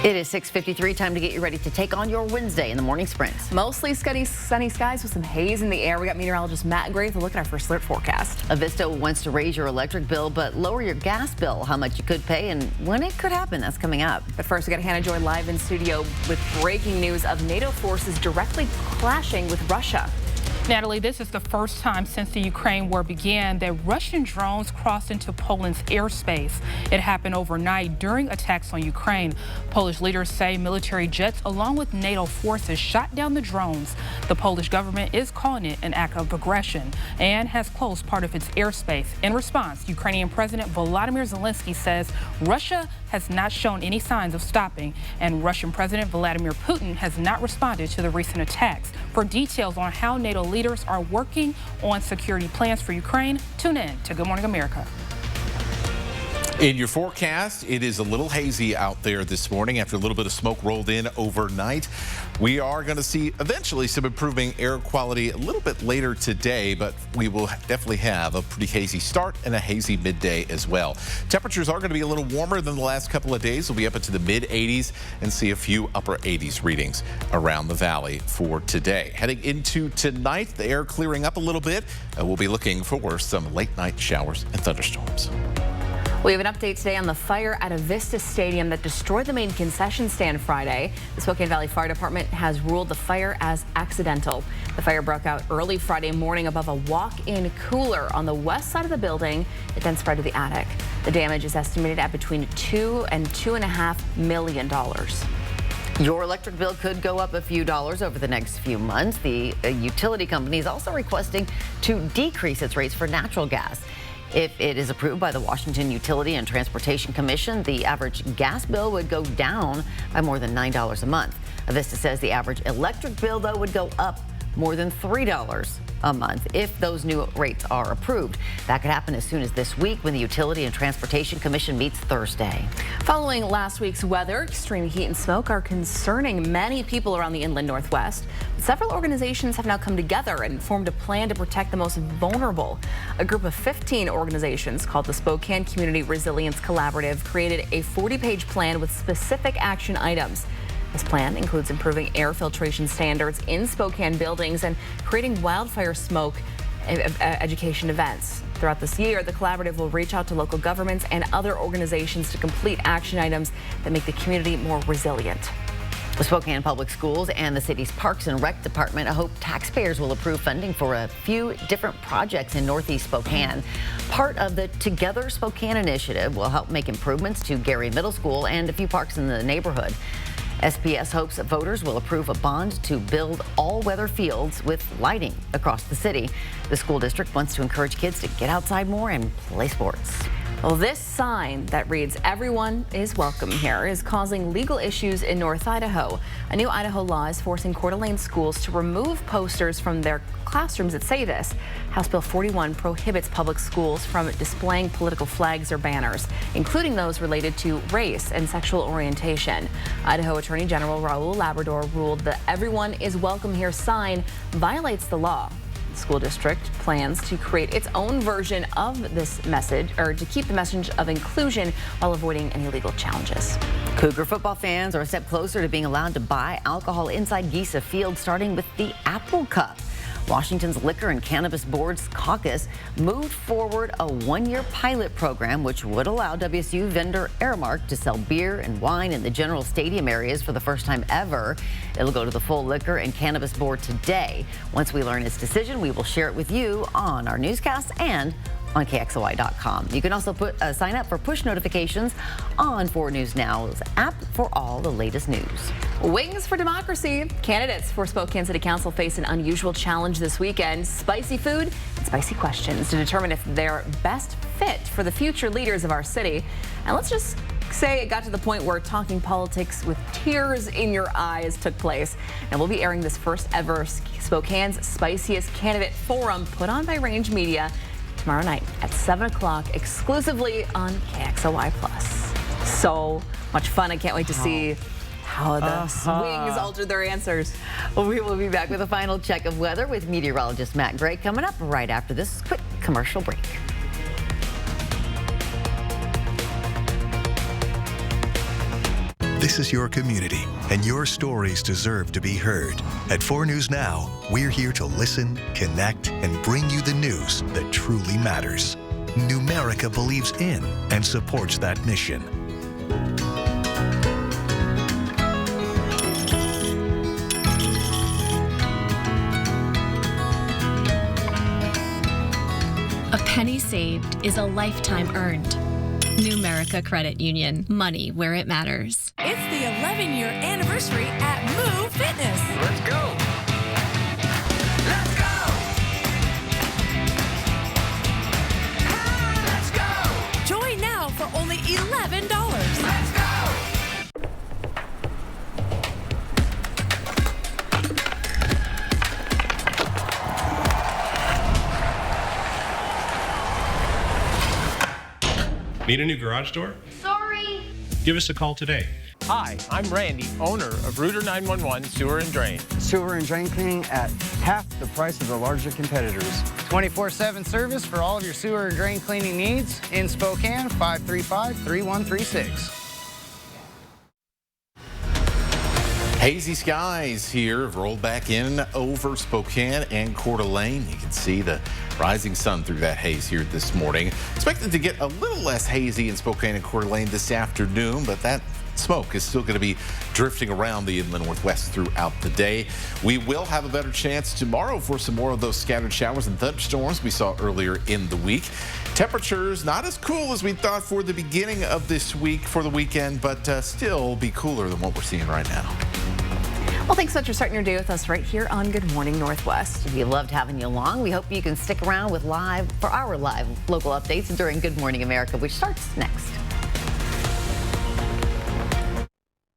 It is 6:53, time to get you ready to take on your Wednesday in the morning sprints. Mostly sunny skies with some haze in the air. We got meteorologist Matt Gray to look at our first alert forecast. Avista wants to raise your electric bill, but lower your gas bill, how much you could pay and when it could happen. That's coming up. But first, we got Hannah Joy live in studio with breaking news of NATO forces directly clashing with Russia. Natalie, this is the first time since the Ukraine war began that Russian drones crossed into Poland's airspace. It happened overnight during attacks on Ukraine. Polish leaders say military jets along with NATO forces shot down the drones. The Polish government is calling it an act of aggression and has closed part of its airspace. In response, Ukrainian President Volodymyr Zelensky says Russia has not shown any signs of stopping, and Russian President Vladimir Putin has not responded to the recent attacks. For details on how NATO leaders are working on security plans for Ukraine, tune in to Good Morning America. In your forecast, it is a little hazy out there this morning after a little bit of smoke rolled in overnight. We are going to see eventually some improving air quality a little bit later today, but we will definitely have a pretty hazy start and a hazy midday as well. Temperatures are going to be a little warmer than the last couple of days. We'll be up into the mid 80s and see a few upper 80s readings around the valley for today. Heading into tonight, the air clearing up a little bit. We'll be looking for some late night showers and thunderstorms. We have an update today on the fire at Avista Stadium that destroyed the main concession stand Friday. The Spokane Valley Fire Department has ruled the fire as accidental. The fire broke out early Friday morning above a walk-in cooler on the west side of the building. It then spread to the attic. The damage is estimated at between $2 and $2.5 million. Your electric bill could go up a few dollars over the next few months. The utility company is also requesting to decrease its rates for natural gas. If it is approved by the Washington Utility and Transportation Commission, the average gas bill would go down by more than $9 a month. Avista says the average electric bill, though, would go up more than $3 a month if those new rates are approved. That could happen as soon as this week when the Utility and Transportation Commission meets Thursday. Following last week's weather, extreme heat and smoke are concerning many people around the inland Northwest. Several organizations have now come together and formed a plan to protect the most vulnerable. A group of 15 organizations called the Spokane Community Resilience Collaborative created a 40-page plan with specific action items. This plan includes improving air filtration standards in Spokane buildings and creating wildfire smoke education events. Throughout this year, the collaborative will reach out to local governments and other organizations to complete action items that make the community more resilient. The Spokane Public Schools and the city's Parks and Rec Department hope taxpayers will approve funding for a few different projects in Northeast Spokane. Part of the Together Spokane initiative will help make improvements to Gary Middle School and a few parks in the neighborhood. SPS hopes that voters will approve a bond to build all-weather fields with lighting across the city. The school district wants to encourage kids to get outside more and play sports. Well, this sign that reads "Everyone is welcome here" is causing legal issues in North Idaho. A new Idaho law is forcing Coeur d'Alene schools to remove posters from their classrooms that say this. House Bill 41 prohibits public schools from displaying political flags or banners, including those related to race and sexual orientation. Idaho Attorney General Raul Labrador ruled the "Everyone is welcome here" sign violates the law. The school district plans to create its own version of this message, or to keep the message of inclusion while avoiding any legal challenges. Cougar football fans are a step closer to being allowed to buy alcohol inside Giesa Field, starting with the Apple Cup. Washington's Liquor and Cannabis Board's caucus moved forward a one-year pilot program which would allow WSU vendor Aramark to sell beer and wine in the general stadium areas for the first time ever. It'll go to the full Liquor and Cannabis Board today. Once we learn its decision, we will share it with you on our newscast and on KXLY.com. You can also sign up for push notifications on 4 News Now's app for all the latest news. Wings for Democracy. Candidates for Spokane City Council face an unusual challenge this weekend: spicy food and spicy questions to determine if they're best fit for the future leaders of our city. And let's just say it got to the point where talking politics with tears in your eyes took place. And we'll be airing this first ever Spokane's Spiciest Candidate Forum put on by Range Media tomorrow night at 7 o'clock exclusively on KXLY+. So much fun. I can't wait to see how the wings alter their answers. Well, we will be back with a final check of weather with meteorologist Matt Gray coming up right after this quick commercial break. This is your community, and your stories deserve to be heard. At 4 News Now, we're here to listen, connect, and bring you the news that truly matters. Numerica believes in and supports that mission. A penny saved is a lifetime earned. Numerica Credit Union. Money where it matters. It's the 11-year anniversary at Move Fitness. Let's go. Let's go. Let's go. Join now for only $11. Let's go. Need a new garage door? Sorry. Give us a call today. Hi, I'm Randy, owner of Rooter 911 Sewer and Drain. Sewer and drain cleaning at half the price of the larger competitors. 24/7 service for all of your sewer and drain cleaning needs in Spokane, 535-3136. Hazy skies here have rolled back in over Spokane and Coeur d'Alene. You can see the rising sun through that haze here this morning. Expected to get a little less hazy in Spokane and Coeur d'Alene this afternoon, but that smoke is still going to be drifting around the inland northwest throughout the day. We will have a better chance tomorrow for some more of those scattered showers and thunderstorms we saw earlier in the week. Temperatures not as cool as we thought for the beginning of this week for the weekend, but still be cooler than what we're seeing right now. Well, thanks so much for starting your day with us right here on Good Morning Northwest. We loved having you along. We hope you can stick around with our live local updates during Good Morning America, which starts next.